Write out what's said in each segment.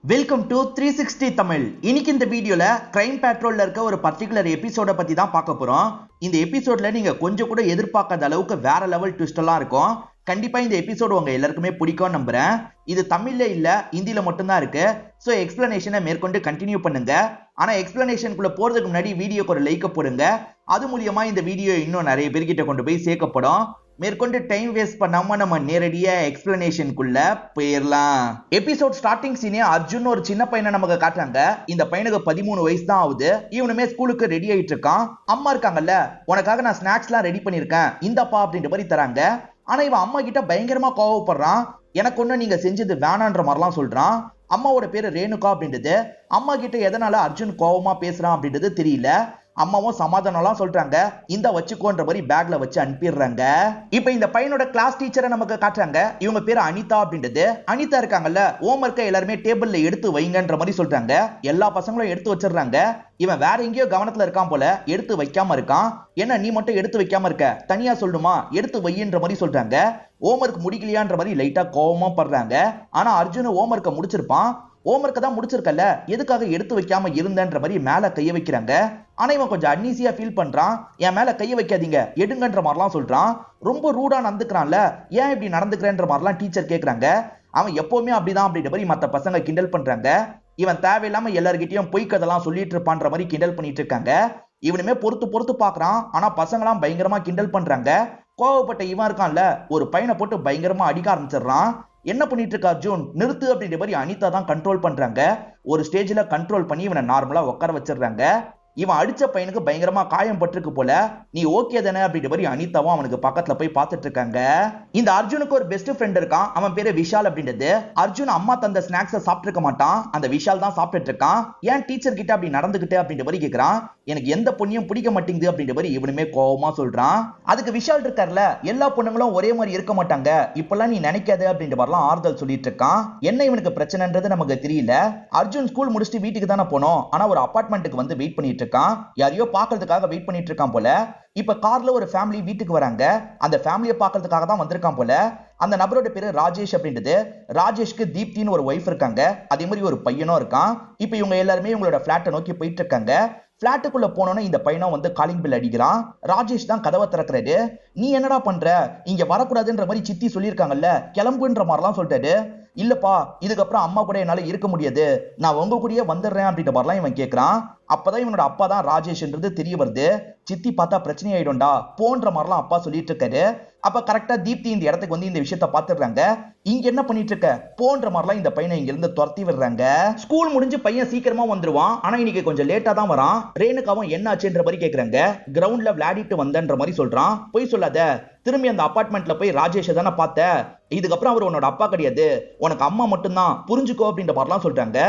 Welcome to 360 Tamil. இன்னைக்கு இந்த வீடியோல கிரைம் பேட்ரோல்ல இருக்க ஒரு பர்டிகுலர் எபிசோட பத்தி தான் பார்க்க போறோம். இந்த எபிசோட்ல நீங்க கொஞ்சம் கூட எதிர்பார்க்காத அளவுக்கு வேற லெவல் ட்விஸ்ட் எல்லாம் இருக்கும். கண்டிப்பா இந்த எபிசோடு உங்க எல்லாருக்குமே பிடிக்கும் நம்புறேன். இது தமிழ்ல இல்ல ஹிந்தில மட்டும்தான் இருக்கு. சோ எக்ஸ்பிளனேஷனை மேற்கொண்டு கண்டினியூ பண்ணுங்க. ஆனா எக்ஸ்பிளனேஷனுக்குள்ள போறதுக்கு முன்னாடி வீடியோக்கு ஒரு லைக் போடுங்க. அது மூலியமா இந்த வீடியோ இன்னும் நிறைய பேர்கிட்ட கொண்டு போய் சேர்க்கப்படும். மேற்கொண்டு டைம் வேஸ்ட் பண்ணாம நம்ம நேரடியா எக்ஸ்பிளனேஷனுக்குள்ள போயிடலாம். எபிசோட் ஸ்டார்டிங் சீனே அர்ஜுன் ஒரு சின்ன பையனை நமக்கு காட்டுறாங்க. இந்த பையனுக்கு 13 வயசு தான் ஆகுது. இவனுமே ஸ்கூலுக்கு ரெடி ஆயிட்டு இருக்கான். அம்மா இருக்காங்கல்ல, உனக்காக நான் ஸ்நாக்ஸ் எல்லாம் ரெடி பண்ணிருக்கேன், இந்தப்பா அப்படின்ற மாதிரி தராங்க. ஆனா இவன் அம்மா கிட்ட பயங்கரமா கோவப்படுறான். எனக்கு ஒண்ணு நீங்க செஞ்சது வேணான்ற மாதிரிலாம் சொல்றான். அம்மாவோட பேரு ரேணுகா அப்படின்றது. அம்மா கிட்ட எதனால அர்ஜுன் கோவமா பேசுறான் அப்படின்றது தெரியல. அம்மாவும் சமாதானம்லாம் சொல்றாங்க, இந்த வச்சுக்கோன்ற மாதிரி பேக்ல வச்சு அனுப்பிடுறாங்க. இப்ப இந்த பையனோட கிளாஸ் டீச்சரை நமக்கு காட்டுறாங்க. இவங்க பேரு அனிதா அப்படின்றது. அனிதா இருக்காங்கல்ல, ஹோம்வொர்க்கை எல்லாருமே டேபிள்ல எடுத்து வைங்கன்ற மாதிரி சொல்றாங்க. எல்லா பசங்களும் எடுத்து வச்சிடுறாங்க. இவன் வேற எங்கேயோ கவனத்துல இருக்கான் போல, எடுத்து வைக்காம இருக்கான். என்ன நீ மட்டும் எடுத்து வைக்காம இருக்க, தனியா சொல்லுமா, எடுத்து வையின்ற மாதிரி சொல்றாங்க. ஹோம்வொர்க் முடிக்கலையான்ற மாதிரி லைட்டா கோவமா படுறாங்க. ஆனா அர்ஜுன் ஹோம்வொர்க்கை முடிச்சிருப்பான். ஹோம்வொர்க்கை தான் முடிச்சிருக்கல, எதுக்காக எடுத்து வைக்காம இருந்தன்ற மாதிரி மேல கைய வைக்கிறாங்க. ஆனா இவன் கொஞ்சம் அன்னீசியா ஃபீல் பண்றான். என் மேல கைய வைக்காதீங்க, எடுங்கன்ற மாதிரிலாம் சொல்றான். ரொம்ப ரூடா நடந்துக்கிறான்ல, ஏன் இப்படி நடந்துக்கிறேன்ற மாதிரிலாம் டீச்சர் கேக்குறாங்க. அவன் எப்பவுமே அப்படிதான் அப்படின்ற மாதிரி மத்த பசங்க கிண்டல் பண்றாங்க. இவன் தேவையில்லாம எல்லார்கிட்டயும் பொய் கதெல்லாம் சொல்லிட்டு இருப்பான்ற மாதிரி கிண்டல் பண்ணிட்டு இருக்காங்க. இவனுமே பொறுத்து பாக்குறான். ஆனா பசங்களாம் பயங்கரமா கிண்டல் பண்றாங்க. கோவப்பட்ட இவன் இருக்கான்ல, ஒரு பையனை போட்டு பயங்கரமா அடிக்க ஆரம்பிச்சிடுறான். என்ன பண்ணிட்டு இருக்கா அர்ஜுன், நிறுத்து அப்படின்ற மாதிரி அனிதா தான் கண்ட்ரோல் பண்றாங்க. ஒரு ஸ்டேஜ்ல கண்ட்ரோல் பண்ணி இவனை நார்மலா உட்கார வச்சிடுறாங்க. இவன் அடிச்ச பையனுக்கு பயங்கரமா காயம் பட்டிருக்கு போல. நீ ஓகே தானே அப்படின்ற மாதிரி அனிதாவும் அவனுக்கு பக்கத்துல போய் பார்த்துட்டு இருக்காங்க. இந்த அர்ஜுனுக்கு ஒரு பெஸ்ட் ஃப்ரெண்ட் இருக்கான். அவன் பேரு விஷால் அப்படின்றது. அர்ஜுன் அம்மா தந்த ஸ்நாக்ஸை சாப்பிட்டு இருக்க மாட்டான், அந்த விஷால் தான் சாப்பிட்டு இருக்கான். ஏன் டீச்சர் கிட்ட அப்படி நடந்துகிட்டு அப்படின்ற மாதிரி கேட்கிறான். எனக்கு எந்த பொண்ணையும் பிடிக்க மாட்டேங்குது அப்படின்ற மாதிரி இவனுமே கோவமா சொல்றான். அதுக்கு விஷால் இருக்கார்ல, எல்லா பொண்ணுங்களும் ஒரே மாதிரி இருக்க மாட்டாங்க, இப்பெல்லாம் நீ நினைக்காத அப்படின்ற மாதிரிலாம் ஆறுதல் சொல்லிட்டு இருக்கான். என்ன இவனுக்கு பிரச்சனைன்றது நமக்கு தெரியல. அர்ஜுன் ஸ்கூல் முடிச்சுட்டு வீட்டுக்கு தானே போனோம், ஆனா ஒரு அபார்ட்மெண்ட்டுக்கு வந்து வெயிட் பண்ணிட்டு இருக்கான். யாரையோ பாக்குறதுக்காக வெயிட் பண்ணிட்டு இருக்கான் போல. இப்ப கார்ல ஒரு ஃபேமிலி வீட்டுக்கு வராங்க. அந்த ஃபேமிலியை பாக்குறதுக்காக தான் வந்திருக்கான் போல. அந்த நபரோட பேரு ராஜேஷ் அப்படின்றது. ராஜேஷ்க்கு தீப்தின்னு ஒரு வைஃப் இருக்காங்க, அதே மாதிரி ஒரு பையனும் இருக்கான். இப்ப இவங்க எல்லாருமே இவங்களோட பிளாட்டை நோக்கி போயிட்டு இருக்காங்க. பிளாட்டுக்குள்ள போனோன்னு இந்த பையனும் வந்து காலிங் பில் அடிக்கிறான். ராஜேஷ் தான் கதவை திறக்கிறாரு. நீ என்னடா பண்ற, இங்க வரக்கூடாதுன்ற மாதிரி சித்தி சொல்லியிருக்காங்கல்ல, கிளம்புன்ற மாதிரிலாம் சொல்லிட்டாரு. இல்லப்பா, இதுக்கப்புறம் அம்மா கூட என்னால இருக்க முடியாது, நான் உங்க கூடயே வந்துடுறேன் அப்படின்ற மாதிரிலாம் இவன் கேட்கிறான். அப்பதான் இவனோட அப்பா தான் ராஜேஷ்ன்றது தெரிய வருது. சித்தி பார்த்தா பிரச்சனை ஆயிடும்டா போன்ற மாதிரிலாம் அப்பா சொல்லிட்டு இருக்காரு. அப்ப கரெக்டா தீப்தி இந்த இடத்துக்கு வந்து இந்த விஷயத்த பாத்துடுறாங்க. இங்க என்ன பண்ணிட்டு இருக்க போன்ற மாதிரிலாம் இந்த பையனை இங்க இருந்து துரத்தி விடுறாங்க. ஸ்கூல் முடிஞ்சு பையன் சீக்கிரமா வந்துருவான். ஆனா இன்னைக்கு கொஞ்சம் லேட்டா தான் வரான். ரேணுகாவும் என்ன ஆச்சுன்ற மாதிரி கேக்குறாங்க. கிரவுண்ட்ல விளையாடிட்டு வந்தன்ற மாதிரி சொல்றான். போய் சொல்லாத, திரும்பி அந்த அபார்ட்மெண்ட்ல போய் ராஜேஷை தானே பார்த்த, இதுக்கப்புறம் அவர் உன்னோட அப்பா கிடையாது, உனக்கு அம்மா மட்டும்தான், புரிஞ்சுக்கோ அப்படின்ற மாதிரிலாம் சொல்றாங்க.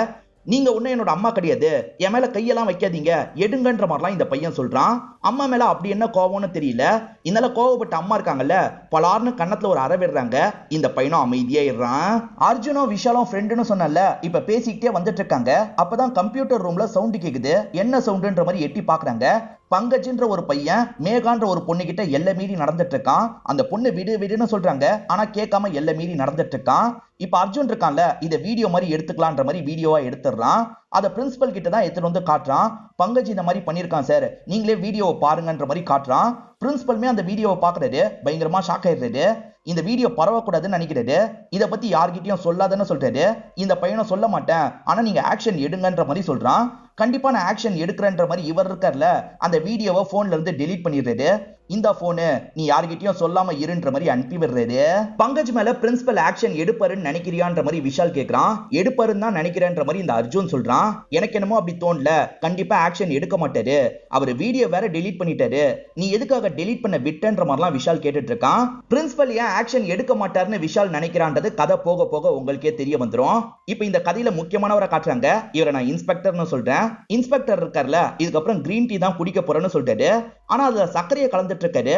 நீங்க ஒண்ணு என்னோட அம்மா கிடையாது, என் மேல கையெல்லாம் வைக்காதீங்க, எடுங்கன்ற மாதிரிலாம் இந்த பையன் சொல்றான். அம்மா மேல அப்படி என்ன கோவம்னு தெரியல. இதனால கோவப்பட்ட அம்மா இருக்காங்கல்ல, பலார்னு கண்ணத்துல ஒரு அறை விடுறாங்க. இந்த பையனும் அமைதியாயிடுறான். அர்ஜுனும் விஷாலும் ஃப்ரெண்டுன்னு சொன்னல, இப்ப பேசிக்கிட்டே வந்துட்டு இருக்காங்க. அப்பதான் கம்ப்யூட்டர் ரூம்ல சவுண்ட் கேக்குது. என்ன சவுண்டுன்ற மாதிரி எட்டி பாக்குறாங்க. பங்கஜ்ன்ற ஒரு பையன் மேகான்ற ஒரு பொண்ணு கிட்ட எல்லை மீறி நடந்துட்டு இருக்கான். அந்த பொண்ணு விடு விடுன்னு சொல்றாங்க, ஆனா கேட்காம எல்லை மீறி நடந்துட்டு இருக்கான். இப்ப அர்ஜுன் இருக்கான்ல, இதை வீடியோ மாதிரி எடுத்துக்கலான்ற மாதிரி வீடியோவா எடுத்துடுறான். அதை பிரின்சிபல் கிட்ட தான் எடுத்துட்டு வந்து காட்டுறான். பங்கஜ் இந்த மாதிரி பண்ணிருக்கான் சார், நீங்களே வீடியோவை பாருங்கன்ற மாதிரி காட்டுறான். பிரின்சிபலுமே அந்த வீடியோவை பாக்குறாரு. பயங்கரமா ஷாக் ஆயிடுறாரு. இந்த வீடியோ பரவக்கூடாதுன்னு நினைக்கிறாரு. இதை பத்தி யார்கிட்டயும் சொல்லாதன்னு சொல்றாரு. இந்த பையனும் சொல்ல மாட்டேன், ஆனா நீங்க ஆக்ஷன் எடுங்கன்ற மாதிரி சொல்றான். கண்டிப்பா நான் ஆக்ஷன் எடுக்கிறேன்ற மாதிரி இவர் இருக்கார்ல, அந்த வீடியோவை போன்ல இருந்து டெலீட் பண்ணிடுறாரு. இந்த போனு நீ யார்கிட்டயும் சொல்லாம இருன்ற மாதிரி அனுப்பி விடுறாரு. பங்கஜ் மேல பிரின்சிபல் ஆக்ஷன் எடுப்பாருன்னு நினைக்கிறியான்ற மாதிரி விஷால் கேட்கிறான். எடுப்பாருன்னு தான் நினைக்கிறேன்ற மாதிரி இந்த அர்ஜுன் சொல்றான். எனக்கு என்னமோ அப்படி தோணல, கண்டிப்பா ஆக்ஷன் எடுக்க மாட்டாரு, அவர் வீடியோ வேற டெலீட் பண்ணிட்டாரு, நீ எதுக்காக டெலீட் பண்ண விட்டன்ற மாதிரிலாம் விஷால் கேட்டுட்டு இருக்கான். பிரின்சிபல் ஏன் ஆக்ஷன் எடுக்க மாட்டாருன்னு விஷால் நினைக்கிறான்றது கதை போக போக உங்களுக்கே தெரிய வந்துரும். இப்ப இந்த கதையில முக்கியமானவரை காட்டுறாங்க. இவரை நான் இன்ஸ்பெக்டர்னு சொல்றேன். இன்ஸ்பெக்டர் இருக்கார்ல, இதுக்கப்புறம் கிரீன் டீ தான் குடிக்க போறேன்னு சொல்லிட்டாரு. ஆனா அதுல சர்க்கரையை கலந்துட்டு இருக்காரு.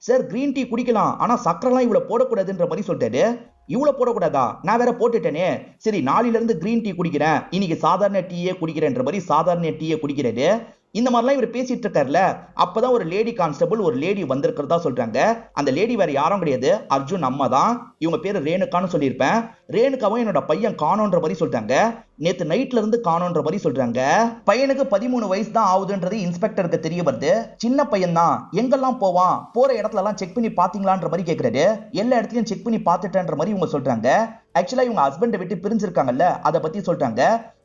சார் கிரீன் டீ குடிக்கலாம், ஆனா சக்கரெல்லாம் இவ்வளவு போடக்கூடாதுன்ற மாதிரி சொல்லிட்டாரு. இவ்வளவு போடக்கூடாதா, நான் வேற போட்டுட்டேனே, சரி நாளையில இருந்து கிரீன் டீ குடிக்கிறேன், இன்னைக்கு சாதாரண டீயே குடிக்கிறேன்ற மாதிரி சாதாரண டீயே குடிக்கிறாரு. இந்த மாதிரிலாம் இவர் பேசிட்டு இருக்காருல. அப்பதான் ஒரு லேடி கான்ஸ்டபிள் ஒரு லேடி வந்திருக்கிறதா சொல்றாங்க. அந்த லேடி வேற யாரும் கிடையாது, அர்ஜுன் அம்மா தான். இவங்க பேரு ரேணுகான்னு சொல்லியிருப்பேன். ரேணுகாவும் என்னோட பையன் காணோன்ற மாதிரி சொல்றாங்க. நேத்து நைட்ல இருந்து காணோன்ற மாதிரி சொல்றாங்க. பையனுக்கு 13 வயசு தான் ஆகுதுன்றது இன்ஸ்பெக்டருக்கு தெரிய வருது. சின்ன பையன் தான், எங்கெல்லாம் போவான், போற இடத்துல எல்லாம் செக் பண்ணி பாத்தீங்களான்ற மாதிரி கேக்குறாரு. எல்லா இடத்துலயும் செக் பண்ணி பாத்துட்டேன்ற மாதிரி இவங்க சொல்றாங்க. ஆக்சுவலா இவங்க ஹஸ்பண்டை விட்டு பிரிஞ்சிருக்காங்கல்ல, அதை பத்தி சொல்றாங்க.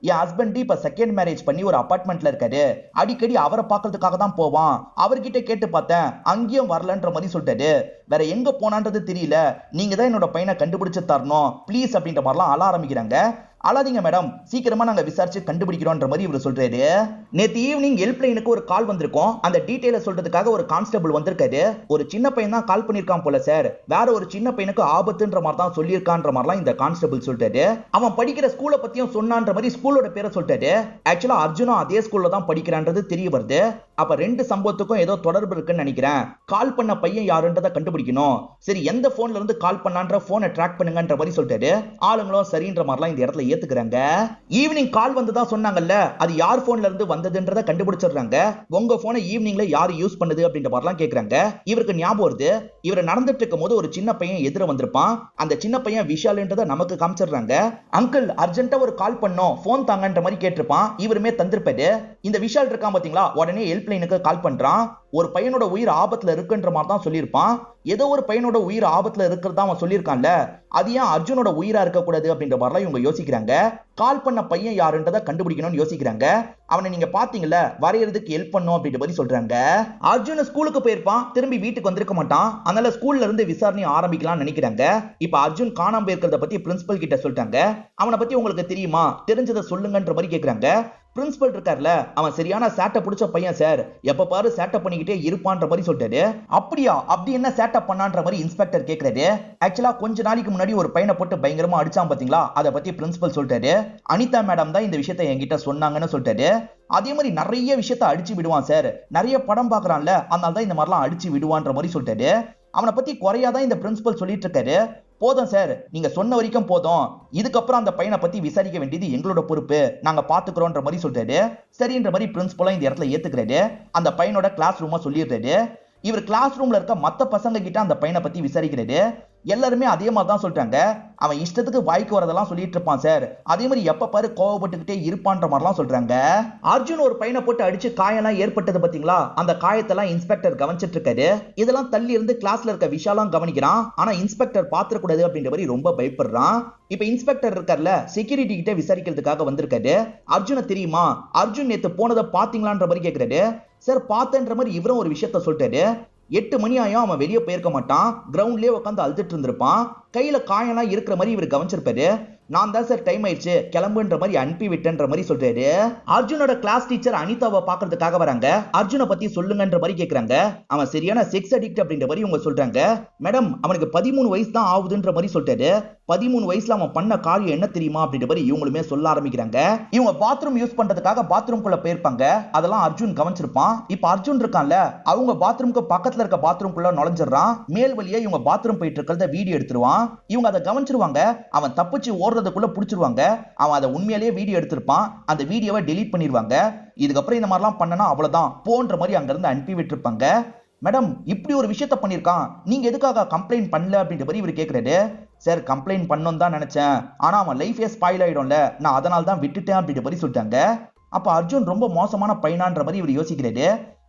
என் ஹஸ்பண்ட் இப்ப செகண்ட் மேரேஜ் பண்ணி ஒரு அபார்ட்மெண்ட்ல இருக்காரு, அடிக்கடி அவரை பாக்குறதுக்காக தான் போவான், அவர்கிட்ட கேட்டு பார்த்தேன், அங்கேயும் வரலன்ற மாதிரி சொல்லிட்டாரு. வேற எங்க போனான்றது தெரியல, நீங்க தான் என்னோட பையனை கண்டுபிடிச்சு தரணும் ப்ளீஸ் அப்படின்ற மாதிரிலாம் அழ ஆரம்பிக்கிறாங்க. அழாதீங்க மேடம், சீக்கிரமா நாங்க விசாரிச்சு கண்டுபிடிக்கிறோம்ன்ற மாதிரி இவர் சொல்றாரு. நேத்து ஈவினிங் ஹெல்ப்லைனுக்கு ஒரு கால் வந்திருக்கும், அந்த டீடைல சொல்றதுக்காக ஒரு கான்ஸ்டபிள் வந்திருக்காரு. ஒரு சின்ன பையன் தான் கால் பண்ணிருக்கான் போல சார், வேற ஒரு சின்ன பையனுக்கு ஆபத்துன்ற மாதிரி தான் சொல்லியிருக்கான்ற மாதிரிலாம் இந்த கான்ஸ்டபிள் சொல்லிட்டாரு. அவன் படிக்கிற ஸ்கூலை பத்தியும் சொன்னான்ற மாதிரி ஸ்கூலோட பேரை சொல்லிட்டாரு. ஆக்சுவலா அர்ஜுனும் அதே ஸ்கூல்ல தான் படிக்கிறான்றது தெரிய வருது. அப்ப ரெண்டு சம்பவத்துக்கும் ஏதோ தொடர்பு இருக்குன்னு நினைக்கிறேன். கால் பண்ண பையன் யாருன்றதை கண்டுபிடிக்கணும். சரி, எந்த போன்ல இருந்து கால் பண்ணான்ற போனை ட்ராக் பண்ணுங்கன்ற மாதிரி சொல்லிட்டாரு. ஆளுங்களும் சரின்ற மாதிரிலாம் இந்த இடத்துல ஏத்துக்கிறாங்க. ஈவினிங் கால் வந்ததா சொன்னாங்கல்ல, அது யார் போன்ல இருந்து வந்ததுன்றத கண்டுபிடிச்சிடுறாங்க. உங்க போனை ஈவினிங்ல யார் யூஸ் பண்ணுது அப்படின்ற மாதிரிலாம் கேக்குறாங்க. இவருக்கு ஞாபகம் வருது, இவர் நடந்துட்டு இருக்கும் போது ஒரு சின்ன பையன் எதிர வந்திருப்பான். அந்த சின்ன பையன் விஷால்ன்றத நமக்கு காமிச்சிடுறாங்க. அங்கிள் அர்ஜென்ட்டா ஒரு கால் பண்ணோம், போன் தாங்கன்ற மாதிரி கேட்டிருப்பான். இவருமே தந்திருப்பாரு. இந்த விஷால் இருக்கான் பாத்தீங்களா, உடனே ஹெல்ப்லைனுக்கு கால் பண்றான். ஒரு பையனோட உயிர் ஆபத்துல இருக்குன்ற மாதிரி தான் சொல்லியிருப்பான். ஏதோ ஒரு பையனோட உயிர் ஆபத்துல இருக்கிறதா அவன் சொல்லியிருக்கான்ல, அது ஏன் அர்ஜுனோட உயிரா இருக்கக்கூடாது அப்படின்ற மாதிரிலாம் இவங்க யோசிக்கிறாங்க. கால் பண்ண பையன் யாருன்றதை கண்டுபிடிக்கணும்னு யோசிக்கிறாங்க. அவனை நீங்க பாத்தீங்கல்ல, வரையறதுக்கு ஹெல்ப் பண்ணும் அப்படின்ற மாதிரி சொல்றாங்க. அர்ஜுன் ஸ்கூலுக்கு போயிருப்பான், திரும்பி வீட்டுக்கு வந்திருக்க மாட்டான். அதனால ஸ்கூல்ல இருந்து விசாரணை ஆரம்பிக்கலாம்னு நினைக்கிறாங்க. இப்ப அர்ஜுன் காணாம போயிருக்கிறத பத்தி பிரின்சிபல் கிட்ட சொல்லிட்டாங்க. அவனை பத்தி உங்களுக்கு தெரியுமா, தெரிஞ்சதை சொல்லுங்கன்ற மாதிரி கேக்குறாங்க. பிரின்சிபல் இருக்கார்ல, அவன் சரியான சேட்டை பிடிச்ச பையன் சார், எப்ப பாரு சேட்டை பண்ணிக்கிட்டே இருப்பான்ற மாதிரி சொல்லிட்டாரு. அப்படியா, அப்படி என்ன சேட்டை பண்ணான்ற மாதிரி இன்ஸ்பெக்டர் கேக்குறாரு. ஆக்சுவலா கொஞ்ச நாளைக்கு முன்னாடி ஒரு பையனை போட்டு பயங்கரமா அடிச்சான் பாத்தீங்களா, அதை பத்தி பிரின்சிபல் சொல்லிட்டாரு. அனிதா மேடம் தான் இந்த விஷயத்தை என்கிட்ட சொன்னாங்கன்னு சொல்லிட்டாரு. அதே மாதிரி நிறைய விஷயத்த அடிச்சு விடுவான் சார், நிறைய படம் பாக்குறான்ல, அதனால தான் இந்த மாதிரிலாம் அடிச்சு விடுவான்ற மாதிரி சொல்லிட்டாரு. அவனை பத்தி குறையாதான் இந்த பிரின்சிபல் சொல்லிட்டு இருக்காரு. போதும் சார், நீங்க சொன்ன வரைக்கும் போதும், இதுக்கப்புறம் அந்த பையனை பத்தி விசாரிக்க வேண்டியது எங்களோட பொறுப்பு, நாங்க பாத்துக்கிறோம்ன்ற மாதிரி சொல்றாரு. சரின்ற மாதிரி பிரின்சிபலும் இந்த இடத்துல ஏத்துக்கிறாரு. அந்த பையனோட கிளாஸ் ரூமா சொல்லிடுறாரு. இவர் கிளாஸ் ரூம்ல இருக்க மத்த பசங்க கிட்ட அந்த பையனை பத்தி விசாரிக்கிறாரு. எல்லாருமே அதே மாதிரி தான் சொல்றாங்க. அவன் இஷ்டத்துக்கு வாய்க்கு வரதெல்லாம் சொல்லிட்டு இருப்பான் சார், அதே மாதிரி எப்ப பாரு கோவப்பட்டுக்கிட்டே இருப்பான்ற மாதிரிலாம் சொல்றாங்க. அர்ஜுன் ஒரு பையனை போட்டு அடிச்சு காயெல்லாம் ஏற்பட்டது பாத்தீங்களா, அந்த காயத்தெல்லாம் இன்ஸ்பெக்டர் கவனிச்சிட்டு இருக்காரு. இதெல்லாம் தள்ளி இருந்து கிளாஸ்ல இருக்க விஷாலாம் கவனிக்கிறான். ஆனா இன்ஸ்பெக்டர் பாத்துறக்கூடாது அப்படின்ற மாதிரி ரொம்ப பயப்படுறான். இப்ப இன்ஸ்பெக்டர் இருக்கார்ல, செக்யூரிட்டி கிட்ட விசாரிக்கிறதுக்காக வந்திருக்காரு. அர்ஜுனை தெரியுமா, அர்ஜுன் நேத்து போனதை பாத்தீங்களான்ற மாதிரி கேக்குறாரு. சார் பார்த்தேன்ற மாதிரி இவரும் ஒரு விஷயத்த சொல்லிட்டாரு. 8 மணி ஆயும் அவன் வெளியே போயிருக்க மாட்டான், கிரவுண்ட்லயே உட்காந்து அழுதுட்டு இருந்திருப்பான். கையில காயெல்லாம் இருக்கிற மாதிரி இவர் கவனிச்சிருப்பாரு. நான் தான் சார் டைம் ஆயிடுச்சு கிளம்புன்ற மாதிரி அனுப்பி விட்டேன்ற மாதிரி சொல்றாரு. அர்ஜுனோட கிளாஸ் டீச்சர் அனிதாவை பாக்குறதுக்காக வராங்க. அர்ஜுனை பத்தி சொல்லுங்கன்ற மாதிரி கேக்குறாங்க. அவன் சரியான செக்ஸ் அடிக்ட் அப்படின்ற மாதிரி இவங்க சொல்றாங்க. மேடம், அவனுக்கு 13 வயசு தான் ஆகுதுன்ற மாதிரி சொல்லிட்டாரு. 13 வயசுல அவன் பண்ண காரியம் என்ன தெரியுமா அப்படின்ற மாதிரி இவங்களுமே சொல்ல ஆரம்பிக்கிறாங்க. இவங்க பாத்ரூம் யூஸ் பண்றதுக்காக பாத்ரூம்குள்ள போயிருப்பாங்க, அதெல்லாம் அர்ஜுன் கவனிச்சிருப்பான். இப்ப அர்ஜுன் இருக்கான்ல, அவங்க பாத்ரூம்க்கு பக்கத்துல இருக்க பாத்ரூம்குள்ள நுழைஞ்சிடறான். மேல் வழியா இவங்க பாத்ரூம் போயிட்டு இருக்கிறத வீடியோ எடுத்துருவான். இவங்க அதை கவனிச்சிருவாங்க. அவன் தப்பிச்சு ஓடுறதுக்குள்ள புடிச்சிருவாங்க. அவன் அதை உண்மையிலேயே வீடியோ எடுத்திருப்பான். அந்த வீடியோவை டெலீட் பண்ணிடுவாங்க. இதுக்கப்புறம் இந்த மாதிரிலாம் பண்ணனா அவ்வளவுதான் போன்ற மாதிரி அங்க இருந்து அனுப்பி விட்டுருப்பாங்க. மேடம், இப்படி ஒரு விஷயத்த பண்ணிருக்கான், நீங்க எதுக்காக கம்ப்ளைண்ட் பண்ணல அப்படின்ற மாதிரி இவர் கேக்குறாரு. சார், கம்ப்ளைண்ட் பண்ணணும் தான் நினைச்சேன், ஆனா அவன் லைஃபே ஸ்பாயில் ஆயிடும்ல, நான் அதனால தான் விட்டுட்டேன் அப்படின்ற மாதிரி சொல்லிட்டாங்க. அப்ப அர்ஜுன் ரொம்ப மோசமான பையனான்ற மாதிரி இவர் யோசிக்கிறாரு.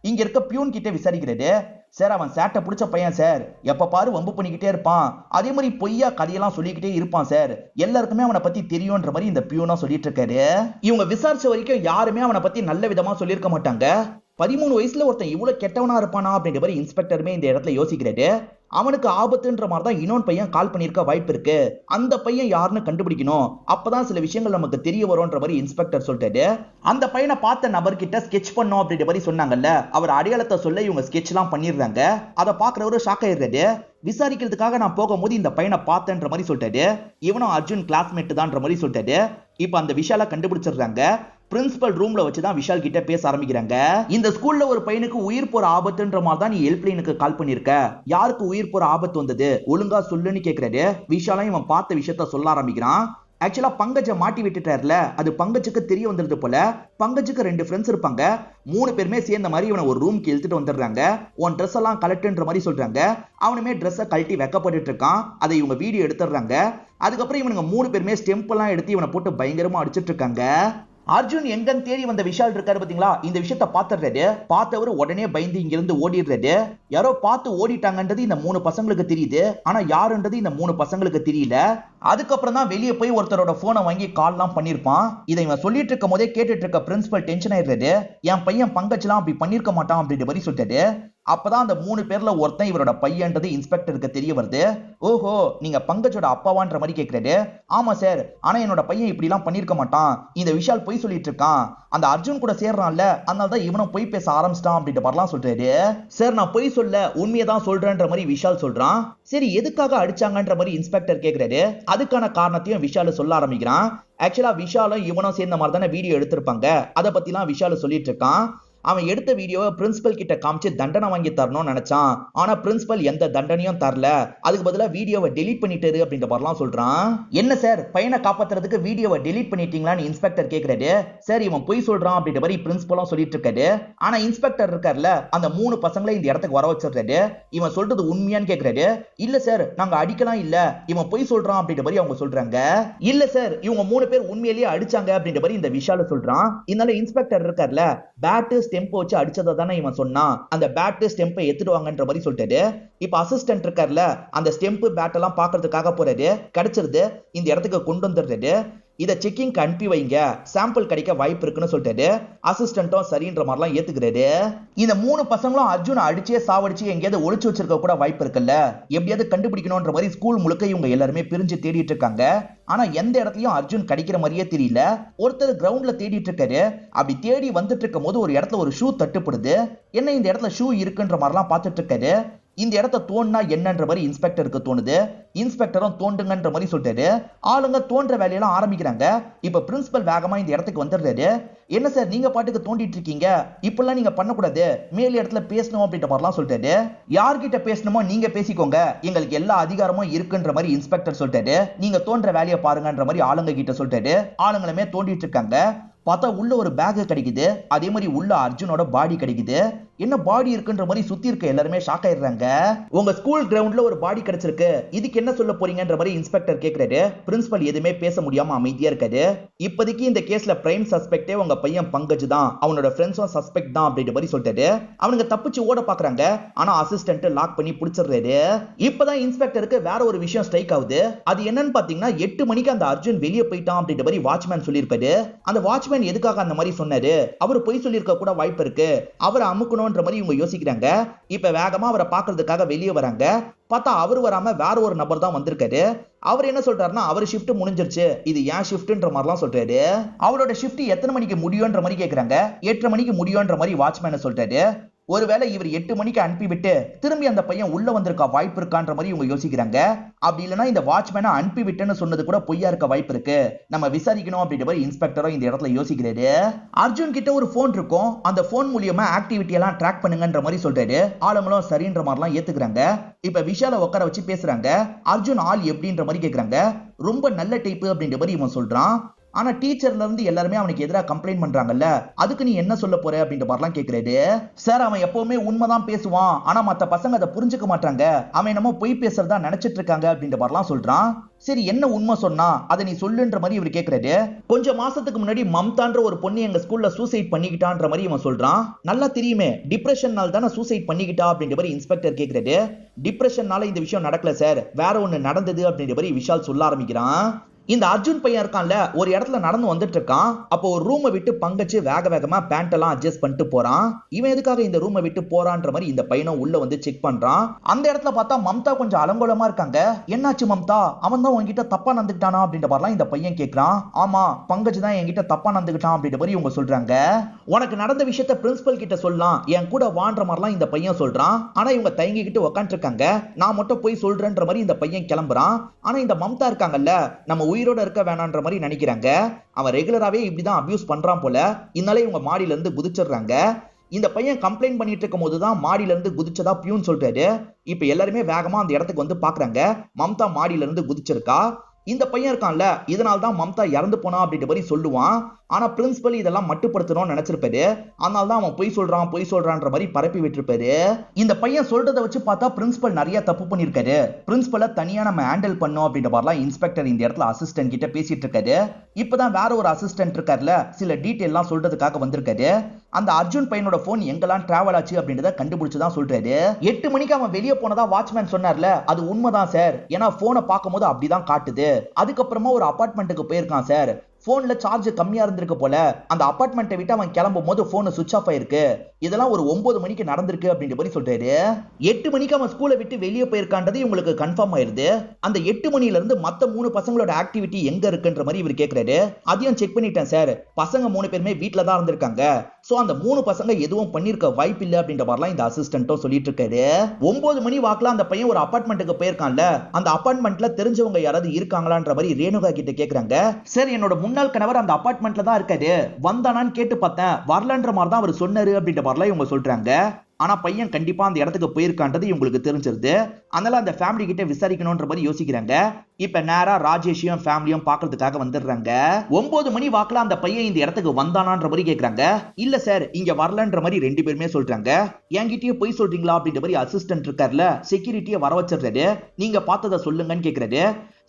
இங்க இருக்க பியூன் கிட்ட விசாரிக்கிறாரு. சார், அவன் சேட்டை பிடிச்ச பையன் சார், எப்ப பாரு வம்பு பண்ணிக்கிட்டே இருப்பான், அதே மாதிரி பொய்யா கதையெல்லாம் சொல்லிக்கிட்டே இருப்பான் சார், எல்லாருக்குமே அவனை பத்தி தெரியும்ன்ற மாதிரி இந்த பியூனா சொல்லிட்டு இருக்காரு. இவங்க விசாரிச்ச வரைக்கும் யாருமே அவனை பத்தி நல்ல விதமா சொல்லியிருக்க மாட்டாங்க. 13 வயசுல ஒருத்தன் இவ்வளவு கெட்டவனா இருப்பானா அப்படின்ற மாதிரி இன்ஸ்பெக்டருமே இந்த இடத்துல யோசிக்கிறாரு. அவனுக்கு ஆபத்துன்ற மாதிரி தான் இன்னொரு பையன் கால் பண்ணிருக்க வாய்ப்பு இருக்கு. அந்த பையன் யாருன்னு கண்டுபிடிக்கணும், அப்பதான் சில விஷயங்கள் நமக்கு தெரிய வரும்ன்ற மாதிரி இன்ஸ்பெக்டர் சொல்லிட்டாரு. அந்த பையனை பார்த்த நபர்கிட்ட ஸ்கெட்ச் பண்ணோம் அப்படின்ற மாதிரி சொன்னாங்கல்ல, அவர் அடையாளத்தை சொல்ல இவங்க ஸ்கெட்ச் எல்லாம் பண்ணிடுறாங்க. அதை பாக்குறவரு ஷாக் ஆயிடுறாரு. விசாரிக்கிறதுக்காக நான் போகும்போது இந்த பையனை பார்த்தேன்ற மாதிரி சொல்லிட்டாரு. இவனும் அர்ஜுன் கிளாஸ்மேட் தான்ற மாதிரி சொல்லிட்டாரு. இப்ப அந்த விஷாலை கண்டுபிடிச்சிடுறாங்க. பிரின்சிபல் ரூம்ல வச்சுதான் விஷால் கிட்ட பேச ஆரம்பிக்கிறாங்க. இந்த ஸ்கூல்ல ஒரு பையனுக்கு உயிர் போற ஆபத்துன்ற மாதிரி தான் நீ ஹெல்ப்லைனுக்கு கால் பண்ணிருக்க, யாருக்கு உயிர் போற ஆபத்து வந்தது ஒழுங்கா சொல்லுன்னு கேக்குறாரு. விஷாலும் இவன் பார்த்த விஷயத்த சொல்ல ஆரம்பிக்கிறான். ஆக்சுவலா பங்கஜ மாட்டி விட்டுட்டார்ல, அது பங்கஜுக்கு தெரிய வந்திருது போல. பங்கஜுக்கு 2 ஃப்ரெண்ட்ஸ் இருப்பாங்க. 3 பேருமே சேர்ந்த மாதிரி இவனை ஒரு ரூம்க்கு இழுத்துட்டு வந்துடுறாங்க. உன் ட்ரெஸ் எல்லாம் கலட்டுன்ற மாதிரி சொல்றாங்க. அவனுமே ட்ரெஸ்ஸை கழட்டி வெக்கப்பட்டு இருக்கான். அதை இவங்க வீடியோ எடுத்துடுறாங்க. அதுக்கப்புறம் இவனுங்க 3 பேருமே ஸ்டெம்ப் எல்லாம் எடுத்து இவனை போட்டு பயங்கரமா அடிச்சிட்டு இருக்காங்க. அர்ஜுன் எங்கன்னு தேடி வந்த விஷால் இருக்காரு பாத்தீங்களா, இந்த விஷயத்த பாத்துறாரு. பார்த்தவரு உடனே பயந்து இங்க இருந்து ஓடிடுறாரு. யாரோ பார்த்து ஓடிட்டாங்கன்றது இந்த 3 பசங்களுக்கு தெரியுது. ஆனா யாருன்றது இந்த 3 பசங்களுக்கு தெரியல. அதுக்கப்புறம் தான் வெளியே போய் ஒருத்தரோட போனை வாங்கி கால்லாம் பண்ணிருப்பான். இதை இவன் சொல்லிட்டு இருக்கும் போதே கேட்டுட்டு இருக்க பிரின்சிபல் டென்ஷன் ஆயிடுறாரு. என் பையன் பங்கஜ்லாம் அப்படி பண்ணிருக்க மாட்டான் அப்படின்ற மாதிரி சொல்லிட்டாரு. அப்பதான் அந்த 3 பேர்ல ஒருத்தன் இவரோட பையன்றது இன்ஸ்பெக்டருக்கு தெரிய வருது. ஓஹோ, நீங்க பங்கஜோட அப்பாவான்ற மாதிரி கேட்கிறாரு. ஆமா சார், ஆனா என்னோட பையன் இப்படி எல்லாம் பண்ணிருக்க மாட்டான். இந்த விஷால் பொய் சொல்லிட்டு இருக்கான். அந்த அர்ஜுன் கூட சேர்றான்ல, அதனாலதான் இவனும் பொய் பேச ஆரம்பிச்சிட்டான் அப்படின்ற மாதிரிலாம் சொல்றாரு. சார், நான் பொய் சொல்ல, உண்மையை தான் சொல்றேன்ற மாதிரி விஷால் சொல்றான். சரி, எதுக்காக அடிச்சாங்கன்ற மாதிரி இன்ஸ்பெக்டர் கேட்கிறாரு. அதுக்கான காரணத்தையும் விஷால் சொல்ல ஆரம்பிக்கிறான். ஆக்சுவலா விஷாலும் இவனும் சேர்ந்த மாதிரி தானே வீடியோ எடுத்திருப்பாங்க. அதை பத்திலாம் விஷால் சொல்லிட்டு இருக்கான். அவன் எடுத்த வீடியோவை பிரின்சிபல் கிட்ட காமிச்சு தண்டனை வாங்கி தரணும்னு நினைச்சான். ஆனா பிரின்சிபல் எந்த தண்டனையும் தரல. அதுக்கு பதிலா வீடியோவை டெலீட் பண்ணிட்டாரு அப்படின்ற மாதிரிலாம் சொல்றான். என்ன சார், பையனை காப்பாத்துறதுக்கு வீடியோவை டெலீட் பண்ணிட்டீங்களான்னு இன்ஸ்பெக்டர் கேட்கிறாரு. சார், இவன் பொய் சொல்றான் அப்படின்ற மாதிரி பிரின்சிபலும் சொல்லிட்டு இருக்காரு. ஆனா இன்ஸ்பெக்டர் இருக்காருல, அந்த 3 பசங்களை இந்த இடத்துக்கு வர வச்சிடுறாரு. இவன் சொல்றது உண்மையான்னு கேட்கிறாரு. இல்ல சார், நாங்க அடிக்கலாம் இல்ல, இவன் பொய் சொல்றான் அப்படின்ற மாதிரி அவங்க சொல்றாங்க. இல்ல சார், இவங்க 3 பேர் உண்மையிலேயே அடிச்சாங்க அப்படின்ற மாதிரி இந்த விஷால சொல்றான். இதனால இன்ஸ்பெக்டர் இருக்காருல, பேட் ஸ்டெம்ப் வச்சு அடிச்சதை தானே இவன் சொன்னான். அந்த பேட் ஸ்டெம்பை எடுத்துட்டு வாங்கன்ற மாதிரி சொல்லிட்டாரு. இப்ப அசிஸ்டன்ட் இருக்காருல, அந்த ஸ்டெம்ப் பேட் எல்லாம் பாக்குறதுக்காக போறாரு. கிடைச்சிருது. இந்த இடத்துக்கு கொண்டு வந்துடுறாரு. இதை செக்கிங்க்கு அனுப்பி வைங்க, சாம்பிள் கிடைக்க வாய்ப்பு இருக்குன்னு சொல்லிட்டாரு. அசிஸ்டன்ட்டும் சரின்ற மாதிரிலாம் ஏத்துக்கிறாரு. இந்த 3 பசங்களும் அர்ஜுனை அடிச்சே சாவடிச்சு எங்கேயாவது ஒளிச்சு வச்சிருக்க கூட வாய்ப்பு இருக்குல்ல. எப்படியாவது கண்டுபிடிக்கணும்ன்ற மாதிரி ஸ்கூல் முழுக்க இவங்க எல்லாருமே பிரிஞ்சு தேடிட்டு இருக்காங்க. ஆனா எந்த இடத்துலயும் அர்ஜுன் கிடைக்கிற மாதிரியே தெரியல. ஒருத்தர் கிரவுண்ட்ல தேடிட்டு இருக்காரு. அப்படி தேடி வந்துட்டு இருக்கும் போது ஒரு இடத்துல ஒரு ஷூ தட்டுப்படுது. என்ன இந்த இடத்துல ஷூ இருக்குன்ற மாதிரிலாம் பார்த்துட்டு இருக்காரு. இந்த இடத்த தோண்டா என்னன்ற மாதிரி இன்ஸ்பெக்டருக்கு தோணுது. இன்ஸ்பெக்டரும் தோண்டுங்கன்ற மாதிரி சொல்லிட்டாரு. ஆளுங்க தோன்ற வேலையெல்லாம் ஆரம்பிக்கிறாங்க. இப்ப பிரின்சிபல் வேகமா இந்த இடத்துக்கு வந்துடுறாரு. என்ன சார், நீங்க பாட்டுக்கு தோண்டிட்டு இருக்கீங்க, இப்பெல்லாம் நீங்க பண்ணக்கூடாது, மேல் இடத்துல பேசணும் அப்படின்ற மாதிரிலாம் சொல்லிட்டாரு. யார்கிட்ட பேசணுமோ நீங்க பேசிக்கோங்க, எங்களுக்கு எல்லா அதிகாரமும் இருக்குன்ற மாதிரி இன்ஸ்பெக்டர் சொல்லிட்டாரு. நீங்க தோன்ற வேலையை பாருங்கன்ற மாதிரி ஆளுங்க கிட்ட சொல்லிட்டாரு. ஆளுங்களுமே தோண்டிட்டு இருக்காங்க. பார்த்தா உள்ள ஒரு பேக் கிடைக்குது. அதே மாதிரி உள்ள அர்ஜுனோட பாடி கிடைக்குது. என்ன பாடி இருக்குன்ற மாதிரி சுத்தி இருக்க எல்லாருமே ஷாக் ஆயிடுறாங்க. உங்க ஸ்கூல் கிரவுண்ட்ல ஒரு பாடி கிடைச்சிருக்கு, இதுக்கு என்ன சொல்ல போறீங்கன்ற மாதிரி இன்ஸ்பெக்டர் கேட்கிறாரு. பிரின்சிபல் எதுவுமே பேச முடியாம அமைதியா இருக்காரு. இப்போதைக்கு இந்த கேஸ்ல பிரைம் சஸ்பெக்டே உங்க பையன் பங்கஜ் தான், அவனோட ஃப்ரெண்ட்ஸும் சஸ்பெக்ட் தான் அப்படின்ற மாதிரி சொல்லிட்டாரு. அவனுங்க தப்பிச்சு ஓட பாக்குறாங்க. ஆனா அசிஸ்டன்ட் லாக் பண்ணி பிடிச்சிடுறாரு. இப்பதான் இன்ஸ்பெக்டருக்கு வேற ஒரு விஷயம் ஸ்ட்ரைக் ஆகுது. அது என்னன்னு பாத்தீங்கன்னா, 8 மணிக்கு அந்த அர்ஜுன் வெளியே போயிட்டான் அப்படின்ற மாதிரி வாட்ச்மேன் சொல்லியிருப்பாரு. அந்த வாட்ச்மேன் எதுக்காக அந்த மாதிரி சொன்னாரு? அவர் பொய் சொல்லியிருக்க கூட வாய்ப்பு இருக்கு. அவரை அமுக்கணும்ன்ற மாதிரி இவங்க யோசிக்கிறாங்க. இப்ப வேகமா அவரை பாக்குறதுக்காக வெளியே வராங்க. பார்த்தா அவர் வராம வேற ஒரு நபர் தான் வந்திருக்காரு. அவர் என்ன சொல்றாருன்னா, அவர் ஷிஃப்ட் முடிஞ்சிருச்சு, இது ஏன் ஷிஃப்ட்ன்ற மாதிரிலாம் சொல்றாரு. அவரோட ஷிஃப்ட் எத்தனை மணிக்கு முடியும்ன்ற மாதிரி கேக்குறாங்க. 8:30 மணிக்கு முடியும்ன்ற மாதிரி வாட்ச்மேன் சொல்றாரு. ஒருவேளை இவர் 8 மணிக்கு அனுப்பிவிட்டு திரும்பி அந்த பையன் உள்ள வந்திருக்க வாய்ப்பு இருக்கான்ற மாதிரி இவங்க யோசிக்கிறாங்க. அப்படி இல்லைன்னா இந்த வாட்ச்மேனை அனுப்பிவிட்டுன்னு சொன்னது கூட பொய்யா இருக்க வாய்ப்பு இருக்கு, நம்ம விசாரிக்கணும் அப்படின்ற மாதிரி இன்ஸ்பெக்டரும் இந்த இடத்துல யோசிக்கிறாரு. அர்ஜுன் கிட்ட ஒரு போன் இருக்கும். அந்த போன் மூலியமா ஆக்டிவிட்டி எல்லாம் ட்ராக் பண்ணுங்கன்ற மாதிரி சொல்றாரு. ஆளுங்களும் சரின்ற மாதிரிலாம் ஏத்துக்கிறாங்க. இப்ப விஷால உட்கார வச்சு பேசுறாங்க. அர்ஜுன் ஆள் எப்படின்ற மாதிரி கேக்குறாங்க. ரொம்ப நல்ல டைப் அப்படின்ற மாதிரி இவன் சொல்றான். ஆனா டீச்சர்ல இருந்து எல்லாருமே அவனுக்கு எதிராக கம்ப்ளைண்ட் பண்றாங்கல்ல, அதுக்கு நீ என்ன சொல்ல போற அப்படின்ற மாதிரிலாம் கேக்குறாரு. சார், அவன் எப்பவுமே உண்மைதான் பேசுவான், ஆனா மத்த பசங்க அதை புரிஞ்சுக்க மாட்டாங்க, அவன் என்னமோ பொய் பேசுறதா நினைச்சிட்டு இருக்காங்க அப்படின்ற மாதிரிலாம் சொல்றான். சரி, என்ன உண்மை சொன்னா அதை நீ சொல்லுன்ற மாதிரி இவர் கேக்குறாரு. கொஞ்சம் மாசத்துக்கு முன்னாடி மம்தான்ற ஒரு பொண்ணு எங்க ஸ்கூல்ல சூசைட் பண்ணிக்கிட்டான்ற மாதிரி இவன் சொல்றான். நல்லா தெரியுமே, டிப்ரெஷன்னால தானே சூசைட் பண்ணிக்கிட்டா அப்படின்ற மாதிரி இன்ஸ்பெக்டர் கேக்குறாரு. டிப்ரெஷன்னால இந்த விஷயம் நடக்கல சார், வேற ஒண்ணு நடந்தது அப்படின்ற மாதிரி விஷால் சொல்ல ஆரம்பிக்கிறான். இந்த அர்ஜுன் பையன் இருக்கான்ல, ஒரு இடத்துல நடந்து வந்துட்டு இருக்கான். அப்போ ஒரு ரூமை விட்டு பங்கச்சு வேக வேகமா பேண்ட் எல்லாம் அட்ஜஸ்ட் பண்ணிட்டு போறான். இவன் எதுக்காக இந்த ரூமை விட்டு போறான்ற மாதிரி இந்த பையனும் உள்ள வந்து செக் பண்றான். அந்த இடத்துல பார்த்தா மம்தா கொஞ்சம் அலங்கோலமா இருக்காங்க. என்னாச்சு மம்தா, அவன் தான் உங்ககிட்ட தப்பா நடந்துக்கிட்டானா அப்படின்ற மாதிரிலாம் இந்த பையன் கேட்கிறான். ஆமா, பங்கஜ் தான் என்கிட்ட தப்பா நடந்துக்கிட்டான் அப்படின்ற மாதிரி இவங்க சொல்றாங்க. உனக்கு நடந்த விஷயத்த பிரின்சிபல் கிட்ட சொல்லலாம், என் கூட வான்ற மாதிரிலாம் இந்த பையன் சொல்றான். ஆனா இவங்க தயங்கிக்கிட்டு உட்காந்துட்டு இருக்காங்க. நான் மட்டும் போய் சொல்றேன்ற மாதிரி இந்த பையன் கிளம்புறான். ஆனா இந்த மம்தா இருக்காங்கல்ல, நம்ம உயிரோட இருக்க வேணான்ற மாதிரி நினைக்கிறாங்க. அவன் ரெகுலராவே இப்படிதான் அபியூஸ் பண்றான் போல. இதனால இவங்க மாடியில இருந்து குதிச்சிடுறாங்க. இந்த பையன் கம்ப்ளைண்ட் பண்ணிட்டு இருக்கும் போதுதான் மாடியில இருந்து குதிச்சதா பியூன் சொல்றாரு. இப்ப எல்லாருமே வேகமா அந்த இடத்துக்கு வந்து பாக்குறாங்க. மம்தா மாடியில இருந்து குதிச்சிருக்கா. இந்த பையன் இருக்கான்ல இதனால தான் மம்தா இறந்து போனா அப்படின்ற மாதிரி சொல்லுவான். ஆனா பிரின்சிபல் இதெல்லாம் மட்டுப்படுத்தணும்னு நினைச்சிருப்பாரு. அதனால தான் அவன் பொய் சொல்றான்ற மாதிரி பரப்பி விட்டுருப்பாரு. இந்த பையன் சொல்றதை வச்சு பார்த்தா பிரின்சிபல் நிறைய தப்பு பண்ணிருக்காரு. பிரின்சிபலை தனியா நம்ம ஹேண்டில் பண்ணோம் அப்படின்ற மாதிரிலாம் இன்ஸ்பெக்டர் இந்த இடத்துல அசிஸ்டன்ட் கிட்ட பேசிட்டு இருக்காரு. இப்பதான் வேற ஒரு அசிஸ்டன்ட் இருக்காருல சில டீட்டெயில்லாம் சொல்றதுக்காக வந்திருக்காரு. அந்த அர்ஜுன் பையனோட போன் எங்கெல்லாம் டிராவல் ஆச்சு அப்படின்றத கண்டுபிடிச்சுதான் சொல்றாரு. 8 மணிக்கு அவன் வெளியே போனதா வாட்ச்மேன் சொன்னார்ல அது உண்மைதான் சார். ஏன்னா போனை பார்க்கும்போது அப்படிதான் காட்டுது. அதுக்கப்புறமா ஒரு அபார்ட்மெண்ட்டுக்கு போயிருக்கான் சார். போன்ல சார்ஜ் கம்மியா இருந்திருக்கு போல. அந்த அபார்ட்மெண்ட்டை விட்டு அவன் கிளம்பும் போது போன் சுவிட்ச் ஆஃப் ஆயிருக்கு. இதெல்லாம் ஒரு 9 மணிக்கு நடந்திருக்கு அப்படின்ற மாதிரி சொல்றாரு. 8 மணிக்கு அவன் ஸ்கூலை விட்டு வெளியே போயிருக்கான்றது உங்களுக்கு கன்ஃபார்ம் ஆயிருது. அந்த 8 மணில இருந்து மத்த 3 பசங்களோட ஆக்டிவிட்டி எங்க இருக்குன்ற மாதிரி இவர் கேக்குறாரு. அதையும் செக் பண்ணிட்டேன் சார். பசங்க 3 பேருமே வீட்ல தான் இருந்திருக்காங்க. சோ அந்த 3 பசங்க எதுவும் பண்ணிருக்க வாய்ப்பு இல்ல அப்படின்ற மாதிரிலாம் இந்த அசிஸ்டன்ட்டும் சொல்லிட்டு இருக்காரு. 9 மணி வாக்குல அந்த பையன் ஒரு அபார்ட்மெண்ட்டுக்கு போயிருக்கான்ல அந்த அபார்ட்மெண்ட்ல தெரிஞ்சவங்க யாராவது இருக்காங்களான்ற மாதிரி ரேணுகா கிட்ட கேக்குறாங்க. சார் என்னோட முன்னாள் கணவர் அந்த அபார்ட்மெண்ட்ல தான் இருக்காரு. வந்தானான்னு கேட்டு பார்த்தேன். வரலன்ற மாதிரி தான் அவர் சொன்னாரு அப்படின்ற மாதிரிலாம் இவங்க சொல்றாங்க. ஆனா பையன் கண்டிப்பா அந்த இடத்துக்கு போயிருக்கான்றது இவங்களுக்கு தெரிஞ்சிருது. அதனால அந்த ஃபேமிலி கிட்ட விசாரிக்கணும்ன்ற மாதிரி யோசிக்கிறாங்க. இப்ப நேரா ராஜேஷையும் ஃபேமிலியும் பாக்குறதுக்காக வந்துடுறாங்க. 9 மணி வாக்குல அந்த பையன் இந்த இடத்துக்கு வந்தானான்ற மாதிரி கேக்குறாங்க. இல்ல சார் இங்க வரலன்ற மாதிரி 2 பேருமே சொல்றாங்க. என்கிட்டயே போய் சொல்றீங்களா அப்படின்ற மாதிரி அசிஸ்டன்ட் இருக்காருல செக்யூரிட்டியை வர வச்சிடுறாரு. நீங்க பார்த்ததை சொல்லுங்கன்னு கேக்குறாரு.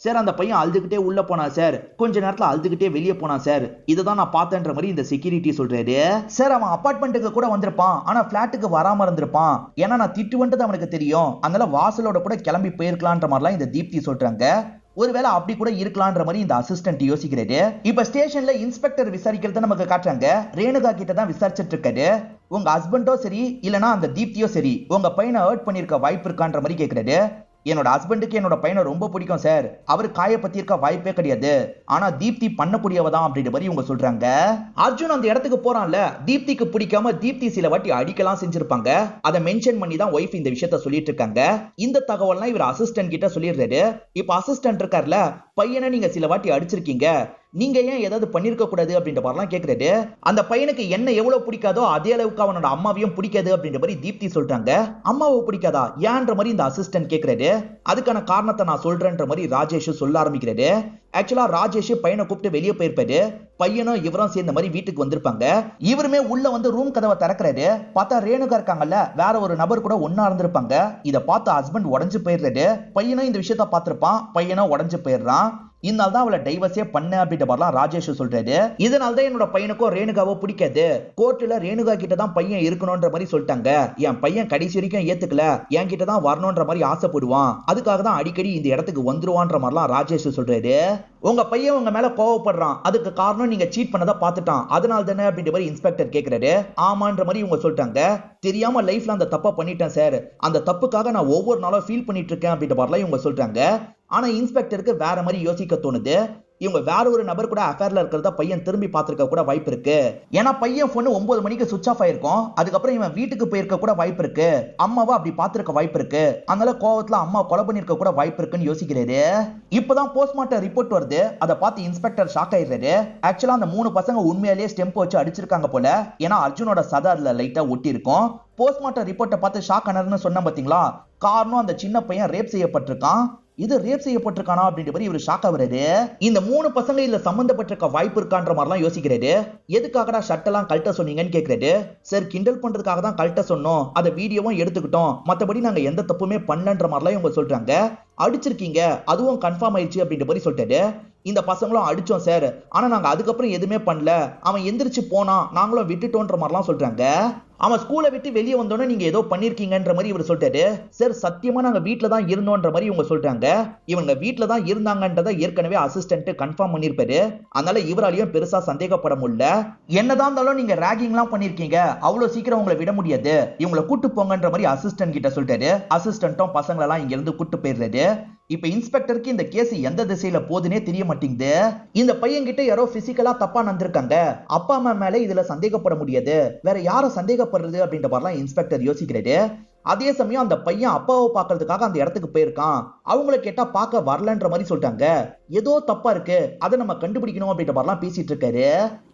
சார் அந்த பையன் அழுதுகிட்டே உள்ள போனா சார். கொஞ்ச நேரத்துல அழுதுகிட்டே வெளியே போனா சார். இதுதான் நான் பார்த்தேன்ற மாதிரி இந்த செக்யூரிட்டி சொல்றாரு. சார் அவன் அபார்ட்மெண்ட்டுக்கு கூட வந்திருப்பான். ஆனா பிளாட்டுக்கு வராம இருந்திருப்பான். ஏன்னா நான் திட்டுவன்றது அவனுக்கு தெரியும். அதனால வாசலோட கூட கிளம்பி போயிருக்கலான்ற மாதிரிலாம் இந்த தீப்தி சொல்றாங்க. ஒருவேளை அப்படி கூட இருக்கலான்ற மாதிரி இந்த அசிஸ்டன்ட் யோசிக்கிறாரு. இப்ப ஸ்டேஷன்ல இன்ஸ்பெக்டர் விசாரிக்கிறத நமக்கு காட்டுறாங்க. ரேணுகா கிட்ட தான் விசாரிச்சிட்டு இருக்காரு. உங்க ஹஸ்பண்டோ சரி இல்லனா அந்த தீப்தியோ சரி உங்க பையனை ஹர்ட் பண்ணிருக்க வாய்ப்பு இருக்கான்ற மாதிரி கேக்குறாரு. என்னோட ஹஸ்பண்டுக்கு என்னோட பையனை ரொம்ப பிடிக்கும் சார். அவர் காயப்பத்தி இருக்க வாய்ப்பே கிடையாது. ஆனா தீப்தி பண்ணக்கூடியவதான் அப்படின்ற மாதிரி இவங்க சொல்றாங்க. அர்ஜுன் அந்த இடத்துக்கு போறான்ல தீப்திக்கு பிடிக்காம தீப்தி சில வாட்டி அடிக்கலாம் செஞ்சிருப்பாங்க. அதை மென்ஷன் பண்ணி தான் ஒய்ஃப் இந்த விஷயத்த சொல்லிட்டு இருக்காங்க. இந்த தகவல்லாம் இவர் அசிஸ்டன்ட் கிட்ட சொல்லிடுறாரு. இப்ப அசிஸ்டன்ட் இருக்கார்ல பையனை நீங்க சில வாட்டி அடிச்சிருக்கீங்க. நீங்க ஏன் ஏதாவது பண்ணிருக்க கூடாது அப்படின்ற மாதிரிலாம் கேக்குறாரு. அந்த பையனுக்கு என்ன எவ்வளவு பிடிக்காதோ அதே அளவுக்கு அவனோட அம்மாவையும் பிடிக்காது அப்படின்ற மாதிரி தீப்தி சொல்றாங்க. அம்மாவை பிடிக்காதா ஏன்ற மாதிரி இந்த அசிஸ்டன்ட் கேக்குறாரு. அதுக்கான காரணத்தை நான் சொல்றேன்ற மாதிரி ராஜேஷ் சொல்ல ஆரம்பிக்கிறாரு. ஆக்சுவலா ராஜேஷ் பையனை கூப்பிட்டு வெளியே போயிருப்பாரு. பையனும் இவரும் சேர்ந்த மாதிரி வீட்டுக்கு வந்திருப்பாங்க. இவருமே உள்ள வந்து ரூம் கதவை திறக்கிறாரு. பார்த்தா ரேணுகா இருக்காங்கல்ல வேற ஒரு நபர் கூட ஒன்னா இருந்திருப்பாங்க. இதை பார்த்து ஹஸ்பண்ட் உடஞ்சு போயிடுறாரு. பையனும் இந்த விஷயத்த பார்த்திருப்பான். பையனும் உடஞ்சு போயிடுறான். இதனால தான் அவளை டைவர்ஸே பண்ண அப்படின்ற மாதிரிலாம் ராஜேஷ் சொல்றாரு. இதனால தான் என்னோட பையனுக்கோ ரேணுகாவோ பிடிக்காது. கோர்ட்ல ரேணுகா கிட்ட தான் பையன் இருக்கணும்ன்ற மாதிரி சொல்லிட்டாங்க. என் பையன் கடைசி வரைக்கும் ஏத்துக்கல. என் கிட்ட தான் வரணும்ன்ற மாதிரி ஆசைப்படுவான். அதுக்காக தான் அடிக்கடி இந்த இடத்துக்கு வந்துருவான்ற மாதிரிலாம் ராஜேஷ் சொல்றாரு. உங்க பையன் உங்க மேல கோவப்படுறான். அதுக்கு காரணம் நீங்க சீட் பண்ணதை பார்த்துட்டான். அதனால தானே அப்படின்ற மாதிரி இன்ஸ்பெக்டர் கேக்குறாரு. ஆமான்ற மாதிரி இவங்க சொல்றாங்க. தெரியாம லைஃப்ல அந்த தப்பை பண்ணிட்டேன் சார். அந்த தப்புக்காக நான் ஒவ்வொரு நாளும் ஃபீல் பண்ணிட்டு இருக்கேன் அப்படின்ற மாதிரிலாம் இவங்க சொல்றாங்க. ஆனா இன்ஸ்பெக்டருக்கு வேற மாதிரி யோசிக்க தோணுது. இவங்க வேற ஒரு நபர் கூட அஃபேர்ல இருக்கிறத பையன் திரும்பி பார்த்திருக்க கூட வாய்ப்பு இருக்கு. ஏன்னா பையன் போன் 9 மணிக்கு சுவிட்ச் ஆஃப் ஆயிருக்கும். அதுக்கப்புறம் இவன் வீட்டுக்கு போயிருக்க கூட வாய்ப்பு இருக்கு. அம்மாவை அப்படி பார்த்திருக்க வாய்ப்பு இருக்கு. அதனால கோவத்துல அம்மா கொலை பண்ணிருக்க கூட வாய்ப்பு இருக்குன்னு யோசிக்கிறாரு. இப்பதான் போஸ்ட்மார்ட்டம் ரிப்போர்ட் வருது. அதை பார்த்து இன்ஸ்பெக்டர் ஷாக் ஆயிடுறாரு. ஆக்சுவலா அந்த 3 பசங்க உண்மையிலேயே ஸ்டெம்ப் வச்சு அடிச்சிருக்காங்க போல. ஏன்னா அர்ஜுனோட சதை அதுல லைட்டா ஒட்டி இருக்கும். போஸ்ட்மார்ட்டம் ரிப்போர்ட்டை பார்த்து ஷாக் ஆனாருன்னு சொன்ன பாத்தீங்களா. காரணம் அந்த சின்ன பையன் ரேப் செய்யப்பட்டிருக்கான். இது ரேப் செய்யப்பட்டிருக்கானா அப்படின்ற மாதிரி இவர் ஷாக் ஆகுறாரு. இந்த 3 பசங்க இதுல சம்பந்தப்பட்டிருக்க வாய்ப்பு இருக்கான்ற மாதிரிலாம் யோசிக்கிறாரு. எதுக்காகடா ஷர்ட் எல்லாம் கழட்ட சொன்னீங்கன்னு கேக்குறாரு. சார் கிண்டல் பண்றதுக்காக தான் கழட்ட சொன்னோம். அதை வீடியோவும் எடுத்துக்கிட்டோம். மத்தபடி நாங்க எந்த தப்புமே பண்ணலன்ற மாதிரிலாம் இவங்க சொல்றாங்க. அடிச்சிருக்கீங்க அதுவும் கன்ஃபார்ம் ஆயிடுச்சு அப்படின்ற மாதிரி சொல்லிட்டாரு. இந்த பசங்களும் அடிச்சோம் சார். ஆனா நாங்க அதுக்கப்புறம் எதுவுமே பண்ணல. அவன் எந்திரிச்சு போனா நாங்களும் விட்டுட்டோன்ற மாதிரிலாம் சொல்றாங்க. அவன் ஸ்கூலை விட்டு வெளியே வந்தோன்னு நீங்க ஏதோ பண்ணிருக்கீங்கன்ற மாதிரி இவர் சொல்லிட்டாரு. சார் சத்தியமா நாங்க வீட்டுல தான் இருந்தோன்ற மாதிரி இவங்க சொல்றாங்க. இவங்க வீட்டுல தான் இருந்தாங்கன்றத ஏற்கனவே அசிஸ்டன்ட் கன்ஃபார்ம் பண்ணிருப்பாரு. அதனால இவராலையும் பெருசா சந்தேகப்பட முடியல. என்னதான் இருந்தாலும் நீங்க ராகிங் எல்லாம் பண்ணிருக்கீங்க. அவ்வளவு சீக்கிரம் உங்களை விட முடியாது. இவங்களை கூட்டு போங்கன்ற மாதிரி அசிஸ்டன்ட் கிட்ட சொல்லிட்டாரு. அசிஸ்டன்ட்டும் பசங்களை எல்லாம் இங்க இருந்து கூட்டு போயிடுறாரு. இப்ப இன்ஸ்பெக்டருக்கு இந்த கேஸ் எந்த திசையில போதுனே தெரிய மாட்டேங்குது. இந்த பையன் கிட்ட யாரோ பிசிக்கலா தப்பா நடந்திருக்காங்க. அப்பா அம்மா மேல இதுல சந்தேகப்பட முடியாது. வேற யாரை சந்தேகப்படுறது அப்படின்ற மாதிரிலாம் இன்ஸ்பெக்டர் யோசிக்கிறாரு. அதே சமயம் அந்த பையன் அப்பாவை பார்க்கறதுக்காக அந்த இடத்துக்கு போயிருக்கான். அவங்கள கேட்டா பார்க்க வரலன்ற மாதிரி சொல்லிட்டாங்க. ஏதோ தப்பா இருக்கு. அதை நம்ம கண்டுபிடிக்கணும் அப்படின்ற மாதிரிலாம் பேசிட்டு இருக்காரு.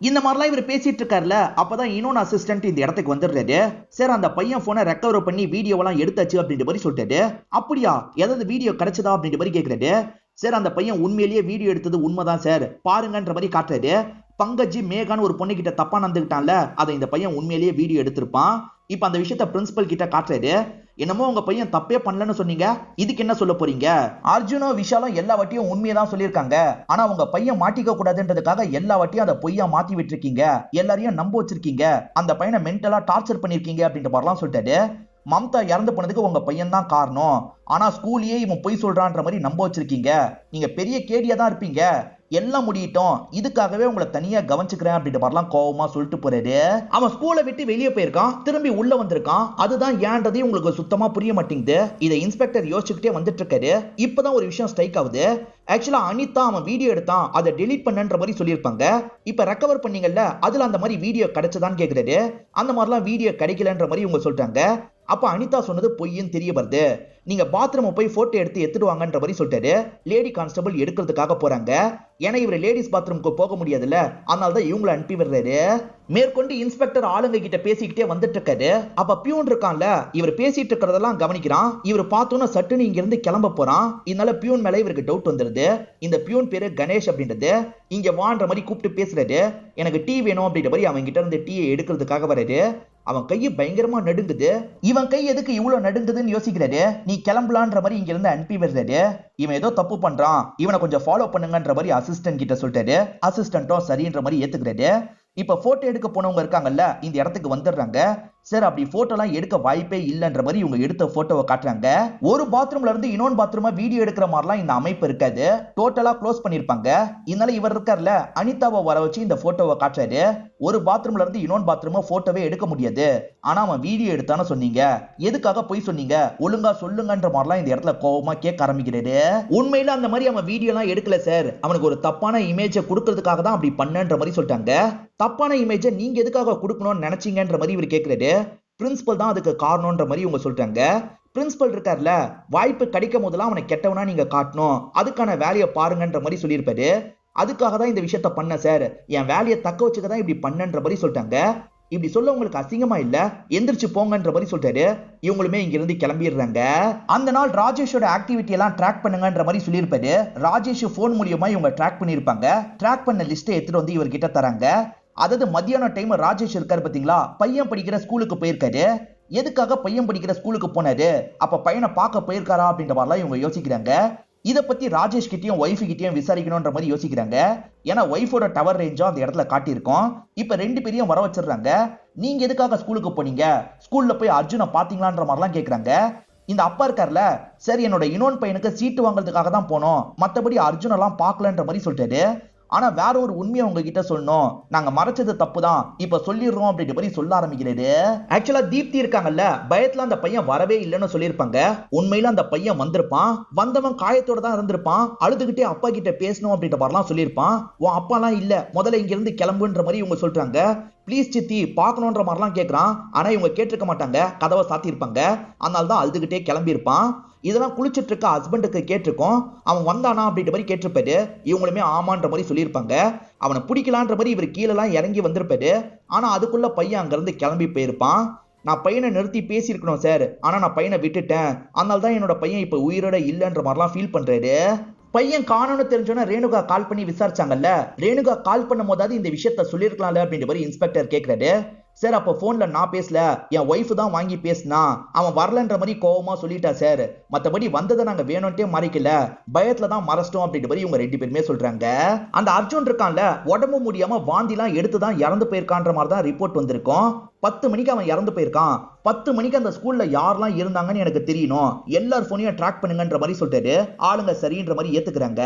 இந்த மாதிரிலாம் இவர் பேசிட்டு இருக்காருல. அப்பதான் இன்னொன்னு அசிஸ்டன்ட் இந்த இடத்துக்கு வந்துடுறாரு. சார் அந்த பையன் போனை ரெக்கவர் பண்ணி வீடியோவெல்லாம் எடுத்தாச்சு அப்படின்ற மாதிரி சொல்லிட்டாரு. அப்படியா ஏதாவது வீடியோ கிடைச்சதா அப்படின்ற மாதிரி கேட்கிறாரு. சார் அந்த பையன் உண்மையிலேயே வீடியோ எடுத்தது உண்மைதான் சார் பாருங்கன்ற மாதிரி காட்டுறாரு. பங்கஜி மேகான்னு ஒரு பொண்ணு கிட்ட தப்பா நடந்துக்கிட்டான்ல, அதை இந்த பையன் உண்மையிலேயே வீடியோ எடுத்திருப்பான். இப்ப அந்த விஷயத்த பிரின்சிபல் கிட்ட காட்டுறாரு. என்னமோ உங்க பையன் தப்பே பண்ணலன்னு சொன்னீங்க, இதுக்கு என்ன சொல்ல போறீங்க? அர்ஜுனும் விஷாலும் எல்லா வாட்டியும் உண்மையை தான் சொல்லியிருக்காங்க. ஆனா உங்க பையன் மாட்டிக்க கூடாதுன்றதுக்காக எல்லா வாட்டியும் அதை பொய்யா மாத்தி விட்டுருக்கீங்க, எல்லாரையும் நம்ப வச்சிருக்கீங்க, அந்த பையனை மென்டலா டார்ச்சர் பண்ணிருக்கீங்க அப்படின்ற மாதிரிலாம் சொல்லிட்டாரு. மம்தா இறந்து போனதுக்கு உங்க பையன் தான் காரணம், ஆனா ஸ்கூல்லயே இவன் பொய் சொல்றான்ற மாதிரி நம்ப வச்சிருக்கீங்க, நீங்க பெரிய கேடியா தான் இருப்பீங்க, எல்லாம் முடியட்டும், இதுக்காகவே உங்களை தனியா கவனிச்சுக்கிறேன் அப்படின்ற மாதிரிலாம் கோவமா சொல்லிட்டு போறாரு. அவன் ஸ்கூலை விட்டு வெளியே போயிருக்கான், திரும்பி உள்ள வந்திருக்கான். அதுதான் ஏன்றதே உங்களுக்கு சுத்தமா புரிய மாட்டேங்குது. இதை இன்ஸ்பெக்டர் யோசிச்சுக்கிட்டே வந்துட்டு இருக்காரு. இப்பதான் ஒரு விஷயம் ஸ்ட்ரைக் ஆகுது. ஆக்சுவலா அனிதா அவன் வீடியோ எடுத்தான், அதை டெலீட் பண்ணன்ற மாதிரி சொல்லியிருப்பாங்க. இப்ப ரெக்கவர் பண்ணீங்கல்ல, அதுல அந்த மாதிரி வீடியோ கிடைச்சதான்னு கேக்குறாரு. அந்த மாதிரிலாம் வீடியோ கிடைக்கலன்ற மாதிரி இவங்க சொல்றாங்க. அப்ப அனிதா சொன்னது பொய்ன்னு தெரிய வருது. நீங்க பாத்ரூம் போய் போட்டோ எடுத்துட்டு வாங்கன்ற மாதிரி சொல்லிட்டாரு. லேடி கான்ஸ்டபிள் எடுக்கிறதுக்காக போறாங்க. ஏன்னா இவர் லேடிஸ் பாத்ரூமுக்கு போக முடியாதுல்ல, அதனாலதான் இவங்களை அனுப்பி விடுறாரு. மேற்கொண்டு இன்ஸ்பெக்டர் ஆளுங்க கிட்ட பேசிக்கிட்டே வந்துட்டு இருக்காரு. அப்ப பியூன் இருக்கான்ல, இவர் பேசிட்டு இருக்கிறதெல்லாம் கவனிக்கிறான். இவர் பார்த்தோன்னா சட்டுன்னு இங்க இருந்து கிளம்ப போறான். இதனால பியூன் மேல இவருக்கு டவுட் வந்துருது. இந்த பியூன் பேரு கணேஷ் அப்படின்றது. இங்க வான்ற மாதிரி கூப்பிட்டு பேசுறாரு. எனக்கு டீ வேணும் அப்படின்ற மாதிரி அவங்க கிட்ட இருந்து டீயை எடுக்கிறதுக்காக வராரு. அவன் கையை பயங்கரமா நடுங்குது. இவன் கை எதுக்கு இவ்வளவு நடுங்குதுன்னு யோசிக்கிறாரு. நீ கிளம்பலான்ற மாதிரி இங்க இருந்து அனுப்பி விடுறாரு. இவன் ஏதோ தப்பு பண்றான், இவனை கொஞ்சம் ஃபாலோ பண்ணுங்கன்ற மாதிரி அசிஸ்டன்ட் கிட்ட சொல்லிட்டாரு. அசிஸ்டன்ட்டும் சரின்ற மாதிரி ஏத்துக்கிறாரு. இப்ப போட்டோ எடுக்க போனவங்க இருக்காங்கல்ல, இந்த இடத்துக்கு வந்துடுறாங்க. சார் அப்படி போட்டோ எல்லாம் எடுக்க வாய்ப்பே இல்லைன்ற மாதிரி இவங்க எடுத்த போட்டோவை காட்டுறாங்க. ஒரு பாத்ரூம்ல இருந்து இன்னொரு பாத்ரூமா வீடியோ எடுக்கிற மாதிரிலாம் இந்த அமைப்பு இருக்காது, டோட்டலா க்ளோஸ் பண்ணிருப்பாங்க. இதனால இவர் இருக்கார்ல, அனிதாவை வர வச்சு இந்த போட்டோவை காட்டுறாரு. ஒரு பாத்ரூம்ல இருந்து இன்னொரு பாத்ரூமா போட்டோவே எடுக்க முடியாது, ஆனா அவன் வீடியோ எடுத்தான்னு சொன்னீங்க, எதுக்காக போய் சொன்னீங்க, ஒழுங்கா சொல்லுங்கன்ற மாதிரிலாம் இந்த இடத்துல கோவமா கேட்க ஆரம்பிக்கிறாரு. உண்மையில அந்த மாதிரி அவன் வீடியோ எல்லாம் எடுக்கல சார், அவனுக்கு ஒரு தப்பான இமேஜை கொடுக்கறதுக்காக தான் அப்படி பண்ணன்ற மாதிரி சொல்லிட்டாங்க. தப்பான இமேஜை நீங்க எதுக்காக கொடுக்கணும்னு நினைச்சீங்கன்ற மாதிரி இவர் கேட்கிறாரு. பிரின்சிபல் தான் அதுக்கு காரணம்ன்ற மாதிரி இவங்க சொல்றாங்க. பிரின்சிபல் இருக்கார்ல, வாய்ப்பு கிடைக்கும் போதெல்லாம் அவனை கெட்டவனா நீங்க காட்டணும், அதுக்கான வேலையை பாருங்கன்ற மாதிரி சொல்லியிருப்பாரு. அதுக்காக தான் இந்த விஷயத்த பண்ண சார், என் வேலையை தக்க வச்சுக்கதான் இப்படி பண்ணன்ற மாதிரி சொல்லிட்டாங்க. இப்படி சொல்ல உங்களுக்கு அசிங்கமா இல்ல, எந்திரிச்சு போங்கன்ற மாதிரி சொல்றாரு. இவங்களுமே இங்க இருந்து கிளம்பிடுறாங்க. அந்த நாள் ராஜேஷோட ஆக்டிவிட்டி எல்லாம் ட்ராக் பண்ணுங்கன்ற மாதிரி சொல்லியிருப்பாரு. ராஜேஷ் போன் மூலியமா இவங்க ட்ராக் பண்ணிருப்பாங்க. ட்ராக் பண்ண லிஸ்ட்டை எடுத்துட்டு வந்து இவர்கிட்ட தராங்க. அதாவது மத்தியான டைம் ராஜேஷ் இருக்காரு பாத்தீங்களா, பையன் படிக்கிற ஸ்கூலுக்கு போயிருக்காரு. எதுக்காக பையன் படிக்கிற ஸ்கூலுக்கு போனாரு, அப்ப பையனை பார்க்க போயிருக்காரா அப்படின்ற மாதிரிலாம் இவங்க யோசிக்கிறாங்க. இதை பத்தி ராஜேஷ் கிட்டயும் ஒய்ஃபு கிட்டயும் விசாரிக்கணும்ன்ற மாதிரி யோசிக்கிறாங்க. ஏன்னா ஒய்ஃபோட டவர் ரேஞ்சும் அந்த இடத்துல காட்டியிருக்கோம். இப்ப ரெண்டு பேரையும் வர வச்சிடுறாங்க. நீங்க எதுக்காக ஸ்கூலுக்கு போனீங்க, ஸ்கூல்ல போய் அர்ஜுனை பாத்தீங்களான்ற மாதிரிலாம் கேட்கறாங்க. இந்த அப்பா இருக்கார்ல, சரி என்னோட இன்னொரு பையனுக்கு சீட்டு வாங்குறதுக்காக தான் போனோம், மத்தபடி அர்ஜுனெல்லாம் பார்க்கலன்ற மாதிரி சொல்லிட்டாரு. ஆனா வேற ஒரு உண்மையை உங்ககிட்ட சொல்லணும், நாங்க மறைச்சது தப்பு தான், இப்ப சொல்லிடுறோம் அப்படின்ற மாதிரி சொல்ல ஆரம்பிக்கிறாரு. ஆக்சுவலா தீப்தி இருக்காங்கல்ல, பயத்துல அந்த பையன் வரவே இல்லைன்னு சொல்லியிருப்பாங்க. உண்மையில அந்த பையன் வந்திருப்பான், வந்தவன் காயத்தோட தான் இருந்திருப்பான், அழுதுகிட்டே அப்பா கிட்ட பேசணும் அப்படின்ற மாதிரிலாம் சொல்லியிருப்பான். உன் அப்பாலாம் இல்ல, முதல்ல இங்க இருந்து கிளம்புன்ற மாதிரி இவங்க சொல்றாங்க. ப்ளீஸ் சித்தி பார்க்கணுன்ற மாதிரிலாம் கேட்கறான். ஆனா இவங்க கேட்டிருக்க மாட்டாங்க, கதவை சாத்தியிருப்பாங்க. அதனால தான் அழுதுகிட்டே கிளம்பியிருப்பான். இதெல்லாம் குளிச்சுட்டு இருக்க ஹஸ்பண்டுக்கு கேட்டிருக்கோம், அவன் வந்தானா அப்படின்ற மாதிரி கேட்டிருப்பாரு. இவங்களுமே ஆமான்ற மாதிரி சொல்லியிருப்பாங்க. அவனை பிடிக்கலான்ற மாதிரி இவர் கீழெல்லாம் இறங்கி வந்திருப்பாரு. ஆனா அதுக்குள்ள பையன் அங்கிருந்து கிளம்பி போயிருப்பான். நான் பையனை நிறுத்தி பேசியிருக்கணும் சார், ஆனா நான் பையனை விட்டுட்டேன், அதனால தான் என்னோட பையன் இப்ப உயிரோட இல்லைன்ற மாதிரிலாம் ஃபீல் பண்றாரு. பையன் காணோன்னு தெரிஞ்சோன்னா ரேணுகா கால் பண்ணி விசாரிச்சாங்கல்ல, ரேணுகா கால் பண்ணும் போதாவது இந்த விஷயத்த சொல்லியிருக்கலாம்ல அப்படின்ற மாதிரி இன்ஸ்பெக்டர் கேட்கிறாரு. சார் அப்போ போன்ல நான் பேசல, என் ஒய்ஃப் தான் வாங்கி பேசினா, அவன் வரலன்ற மாதிரி கோவமா சொல்லிட்டா சார், மற்றபடி வந்ததை நாங்க வேணும்ட்டே மறைக்கல, பயத்துல தான் மறைச்சிட்டோம் அப்படின்ற மாதிரி இவங்க ரெண்டு பேருமே சொல்றாங்க. அந்த அர்ஜுன் இருக்கான்ல, உடம்பு முடியாம வாந்திலாம் எடுத்துதான் இறந்து போயிருக்கான்ற மாதிரி தான் ரிப்போர்ட் வந்திருக்கும். 10 மணிக்கு அவன் இறந்து போயிருக்கான். 10 மணிக்கு அந்த ஸ்கூல்ல யாரெல்லாம் இருந்தாங்கன்னு எனக்கு தெரியணும், எல்லார் போனையும் ட்ராக் பண்ணுங்கன்ற மாதிரி சொல்லிட்டாரு. ஆளுங்க சரின்ற மாதிரி ஏத்துக்கிறாங்க.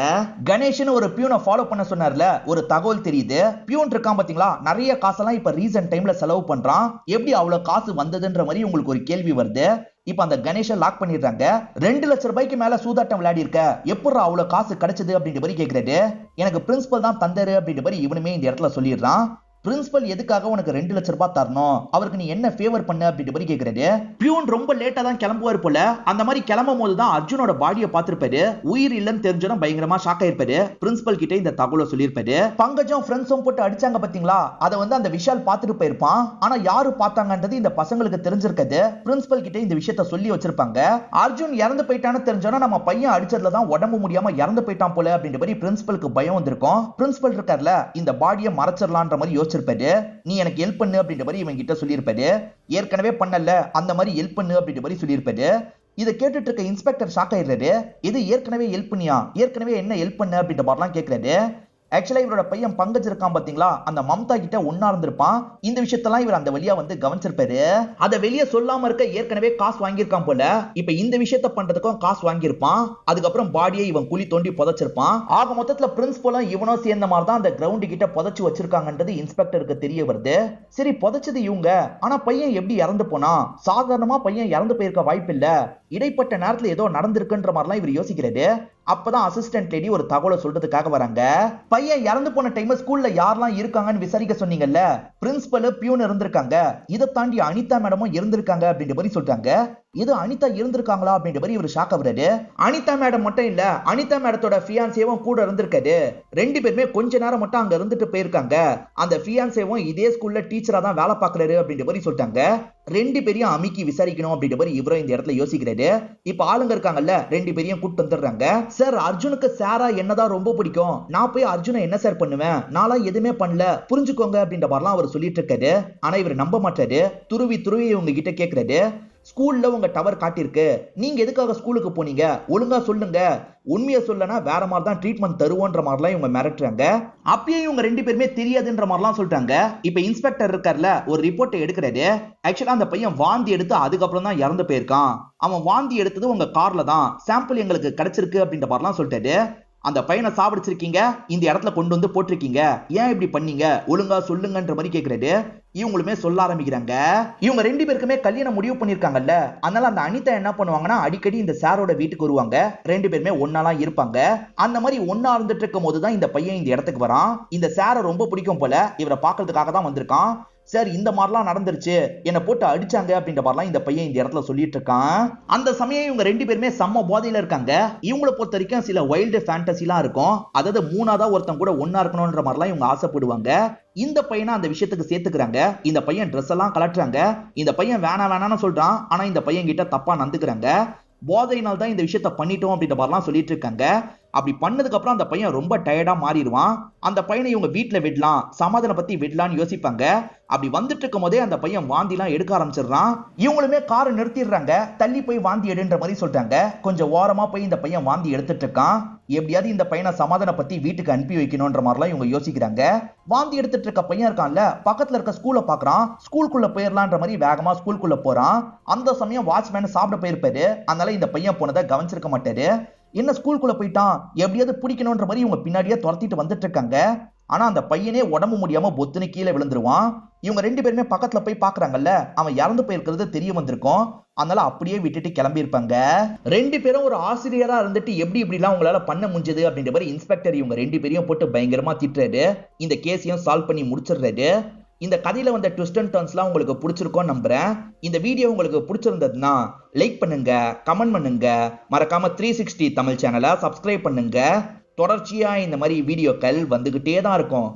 கணேஷன் ஒரு பியூனை ஃபாலோ பண்ண சொன்னார்ல, ஒரு தகவல் தெரியுது. பியூன் இருக்கான் பாத்தீங்களா, நிறைய காசெல்லாம் இப்ப ரீசன்ட் டைம்ல செலவு பண்றான். எப்படி அவ்வளவு காசு வந்ததுன்ற மாதிரி உங்களுக்கு ஒரு கேள்வி வருது. இப்ப அந்த கணேஷை லாக் பண்ணிடுறாங்க. 2 லட்சம் ரூபாய்க்கு மேல சூதாட்டம் விளையாடி இருக்க, எப்படி அவ்வளவு காசு கிடைச்சது அப்படின்ற மாதிரி கேட்கிறாரு. எனக்கு பிரின்சிபல் தான் தந்தாரு அப்படின்ற மாதிரி இவனுமே இந்த இடத்துல சொல்லிடுறான். பிரின்சிபல் எதுக்காக உனக்கு 2 லட்சம் ரூபாய் தரணும், அவருக்கு நீ என்ன ஃபேவர் பண்ண அப்படின்ற மாதிரி கேக்குறாரு. பியூன் ரொம்ப லேட்டா தான் கிளம்புவார் போல. அந்த மாதிரி கிளம்பும் போது தான் அர்ஜுனோட பாடியை பார்த்திருப்பாரு. உயிர் இல்லன்னு தெரிஞ்சதும் பயங்கரமா ஷாக் ஆயிருப்பாரு. பிரின்சிபல் கிட்ட இந்த தகவலை சொல்லியிருப்பாரு. பங்கஜம் ஃப்ரெண்ட்ஸும் போட்டு அடிச்சாங்க பாத்தீங்களா, அதை வந்து அந்த விஷால் பார்த்துட்டு போயிருப்பான். ஆனா யாரு பார்த்தாங்கன்றது இந்த பசங்களுக்கு தெரிஞ்சிருக்காது. பிரின்சிபல் கிட்ட இந்த விஷயத்த சொல்லி வச்சிருப்பாங்க. அர்ஜுன் இறந்து போயிட்டான்னு தெரிஞ்சோன்னா நம்ம பையன் அடிச்சதுல தான் உடம்பு முடியாம இறந்து போயிட்டான் போல அப்படின்ற மாதிரி பிரின்சிபலுக்கு பயம் வந்திருக்கும். பிரின்சிபல் இருக்கார்ல, இந்த பாடியை மறைச்சிடலான்ற மாதிரி யோசிச்சிருப்பாரு. நீ எனக்கு ஹெல்ப் பண்ணு அப்படின்ற மாதிரி இவங்க கிட்ட சொல்லியிருப்பாரு. ஏற்கனவே பண்ணல, அந்த மாதிரி ஹெல்ப் பண்ணு அப்படின்ற மாதிரி சொல்லியிருப்பாரு. இதை கேட்டுட்டு இருக்க இன்ஸ்பெக்டர் ஷாக் ஆயிடுறாரு. இது ஏற்கனவே ஹெல்ப் பண்ணியா, ஏற்கனவே என்ன ஹெல்ப் பண்ணு அப்படின்ற மாதிரிலாம் கேட்கிறாரு. ஆக்சுவலா இவரோட பையன் பங்கஜ் இருக்கான் பாத்தீங்களா, அந்த மம்தா கிட்ட ஒன்னா இருந்திருப்பான். இந்த விஷயத்தெல்லாம் இவர் அந்த வழியா வந்து கவனிச்சிருப்பாரு. அதை வெளியே சொல்லாம இருக்க ஏற்கனவே காசு வாங்கியிருக்கான் போல. இப்ப இந்த விஷயத்த பண்றதுக்கும் காசு வாங்கியிருப்பான். அதுக்கப்புறம் பாடியை இவன் குழி தோண்டி புதைச்சிருப்பான். ஆக மொத்தத்துல பிரின்சிபலும் இவனும் சேர்ந்த மாதிரி தான் அந்த கிரவுண்ட் கிட்ட புதைச்சு வச்சிருக்காங்கன்றது இன்ஸ்பெக்டருக்கு தெரிய வருது. சரி, புதைச்சது இவங்க, ஆனா பையன் எப்படி இறந்து போனா? சாதாரணமா பையன் இறந்து போயிருக்க வாய்ப்பு இல்ல, இடைப்பட்ட நேரத்துல ஏதோ நடந்திருக்குன்ற மாதிரிலாம் இவர் யோசிக்கிறாரு. அப்பதான் அசிஸ்டன்ட் லேடி ஒரு தகவலை சொல்றதுக்காக வராங்க. பையன் இறந்து போன டைம் ஸ்கூல்ல யாரெல்லாம் இருக்காங்கன்னு விசாரிக்க சொன்னீங்கல்ல, பிரின்சிபல் பியூன் இருந்திருக்காங்க, இதை தாண்டி அனிதா மேடமும் இருந்திருக்காங்க அப்படின்ற மாதிரி சொல்றாங்க. இது அனிதா இருந்திருக்காங்களா அப்படின்ற மாதிரி இவர் ஷாக் ஆகுறாரு. அனிதா மேடம் மட்டும் இல்ல, அனிதா மேடத்தோட ஃபியான்சேவும் கூட இருந்திருக்காரு. 2 பேருமே கொஞ்ச நேரம் மட்டும் அங்க இருந்துட்டு போயிருக்காங்க. அந்த ஃபியான்சேவும் இதே ஸ்கூல்ல டீச்சரா தான் வேலை பார்க்கறாரு அப்படின்ற மாதிரி சொல்லிட்டாங்க. 2 பேரையும் அமிக்கி விசாரிக்கணும் அப்படின்ற மாதிரி இவரும் இந்த இடத்துல யோசிக்கிறாரு. இப்ப ஆளுங்க இருக்காங்கல்ல, 2 பேரையும் கூட்டு வந்துடுறாங்க. சார், அர்ஜுனுக்கு சாரா என்னதான் ரொம்ப பிடிக்கும், நான் போய் அர்ஜுனை என்ன சார் பண்ணுவேன், நான்லாம் எதுவுமே பண்ணல, புரிஞ்சுக்கோங்க அப்படின்ற மாதிரிலாம் அவர் சொல்லிட்டு இருக்காரு. ஆனா இவர் நம்ப மாட்டாரு. துருவி துருவி உங்க கிட்ட கேட்கிறாரு. ஸ்கூல்ல உங்க டவர் காட்டிருக்கு, நீங்க எதுக்காக ஸ்கூலுக்கு போனீங்க, ஒழுங்கா சொல்லுங்க, உண்மையை சொல்லனா வேற மாதிரி தான் ட்ரீட்மெண்ட் தருவோன்ற மாதிரிலாம் இவங்க மிரட்டுறாங்க. அப்பயே இவங்க 2 பேருமே தெரியாதுன்ற மாதிரிலாம் சொல்லிட்டாங்க. இப்ப இன்ஸ்பெக்டர் இருக்கார்ல, ஒரு ரிப்போர்ட்டை எடுக்கிறாரு. ஆக்சுவலா அந்த பையன் வாந்தி எடுத்து அதுக்கப்புறம் தான் இறந்து போயிருக்கான். அவன் வாந்தி எடுத்தது உங்க கார்ல தான், சாம்பிள் எங்களுக்கு கிடைச்சிருக்கு அப்படின்ற மாதிரிலாம் சொல்லிட்டாரு. அந்த பையனை சாப்பிடிச்சிருக்கீங்க, இந்த இடத்துல கொண்டு வந்து போட்டிருக்கீங்க, ஏன் இப்படி பண்ணீங்க, ஒழுங்கா சொல்லுங்கன்ற மாதிரி கேட்கிறாரு. இவங்களுமே சொல்ல ஆரம்பிக்கிறாங்க. இவங்க 2 பேருக்குமே கல்யாணம் முடிவு பண்ணிருக்காங்கல்ல, அதனால அந்த அனிதா என்ன பண்ணுவாங்கன்னா அடிக்கடி இந்த சாரோட வீட்டுக்கு வருவாங்க. 2 பேருமே ஒன்னாலாம் இருப்பாங்க. அந்த மாதிரி ஒன்னா இருந்துட்டு இருக்கும் போதுதான் இந்த பையன் இந்த இடத்துக்கு வரான். இந்த சாரை ரொம்ப பிடிக்கும் போல, இவரை பாக்குறதுக்காக தான் வந்திருக்கான். சார், இந்த மாதிரிலாம் நடந்துருச்சு, என்னை போட்டு அடிச்சாங்க அப்படின்ற மாதிரிலாம் இந்த பையன் இந்த இடத்துல சொல்லிட்டு இருக்கான். அந்த சமயம் இவங்க 2 பேருமே செம்ம போதையில இருக்காங்க. இவங்களை பொறுத்த வரைக்கும் சில வைல்டு ஃபேண்டசிலாம் இருக்கும். அதாவது மூணாவதா ஒருத்தன் கூட ஒன்னா இருக்கணும்ன்ற மாதிரிலாம் இவங்க ஆசைப்படுவாங்க. இந்த பையனை அந்த விஷயத்துக்கு சேர்த்துக்கிறாங்க. இந்த பையன் ட்ரெஸ் எல்லாம் கலட்டுறாங்க. இந்த பையன் வேணான்னு சொல்றான். ஆனா இந்த பையன் கிட்ட தப்பா நடந்துக்கிறாங்க. போதையினால் தான் இந்த விஷயத்த பண்ணிட்டோம் அப்படின்ற மாதிரிலாம் சொல்லிட்டு இருக்காங்க. அப்படி பண்ணதுக்கு அப்புறம் அந்த பையன் ரொம்ப டயர்டா மாறிடுவான். அந்த பையனை இவங்க வீட்டுல விடலாம், சமாதானம் பத்தி விடலான்னு யோசிப்பாங்க. அப்படி வந்துட்டு இருக்கும் போதே அந்த பையன் வாந்திலாம் எடுக்க ஆரம்பிச்சிடுறான். இவங்களுமே காரை நிறுத்திடுறாங்க. தள்ளி போய் வாந்தி எடுன்ற மாதிரி சொல்றாங்க. கொஞ்சம் ஓரமா போய் இந்த பையன் வாந்தி எடுத்துட்டு இருக்கான். எப்படியாவது இந்த பையனை சமாதானம் பத்தி வீட்டுக்கு அனுப்பி வைக்கணும்ன்ற மாதிரிலாம் இவங்க யோசிக்கிறாங்க. வாந்தி எடுத்துட்டு இருக்க பையன் இருக்கான்ல, பக்கத்துல இருக்க ஸ்கூலை பாக்குறான். ஸ்கூலுக்குள்ள போயிடலான்ற மாதிரி வேகமா ஸ்கூலுக்குள்ள போறான். அந்த சமயம் வாட்ச்மேன் சாப்பிட போயிருப்பாரு. அதனால இந்த பையன் போனதை கவனிச்சிருக்க மாட்டாரு. என்ன ஸ்கூலுக்குள்ள போயிட்டான், எப்படியாவது பிடிக்கணும்ன்ற மாதிரி இவங்க பின்னாடியே துரத்திட்டு வந்துட்டு இருக்காங்க. ஆனா அந்த பையனே உடம்பு முடியாம பொத்துன்னு கீழே விழுந்துருவான். இவங்க 2 பேருமே பக்கத்துல போய் பாக்குறாங்கல்ல, அவன் இறந்து போயிருக்கிறது தெரிய வந்திருக்கும். அதனால அப்படியே விட்டுட்டு கிளம்பி இருப்பாங்க. 2 பேரும் ஒரு ஆசிரியரா இருந்துட்டு எப்படி இப்படிலாம் உங்களால பண்ண முடிஞ்சது அப்படின்ற மாதிரி இன்ஸ்பெக்டர் இவங்க 2 பேரையும் போட்டு பயங்கரமா திட்டுறாரு. இந்த கேஸையும் சால்வ் பண்ணி முடிச்சிடுறாரு. இந்த கதையில வந்த ட்விஸ்ட் அண்ட் டர்ன்ஸ்லாம் உங்களுக்கு பிடிச்சிருக்கும் நம்புறேன். இந்த வீடியோ உங்களுக்கு பிடிச்சிருந்ததுன்னா லைக் பண்ணுங்க, கமெண்ட் பண்ணுங்க, மறக்காம 360 தமிழ் சேனலை சப்ஸ்கிரைப் பண்ணுங்க. தொடர்ச்சியா இந்த மாதிரி வீடியோக்கள் வந்துகிட்டே தான் இருக்கும்.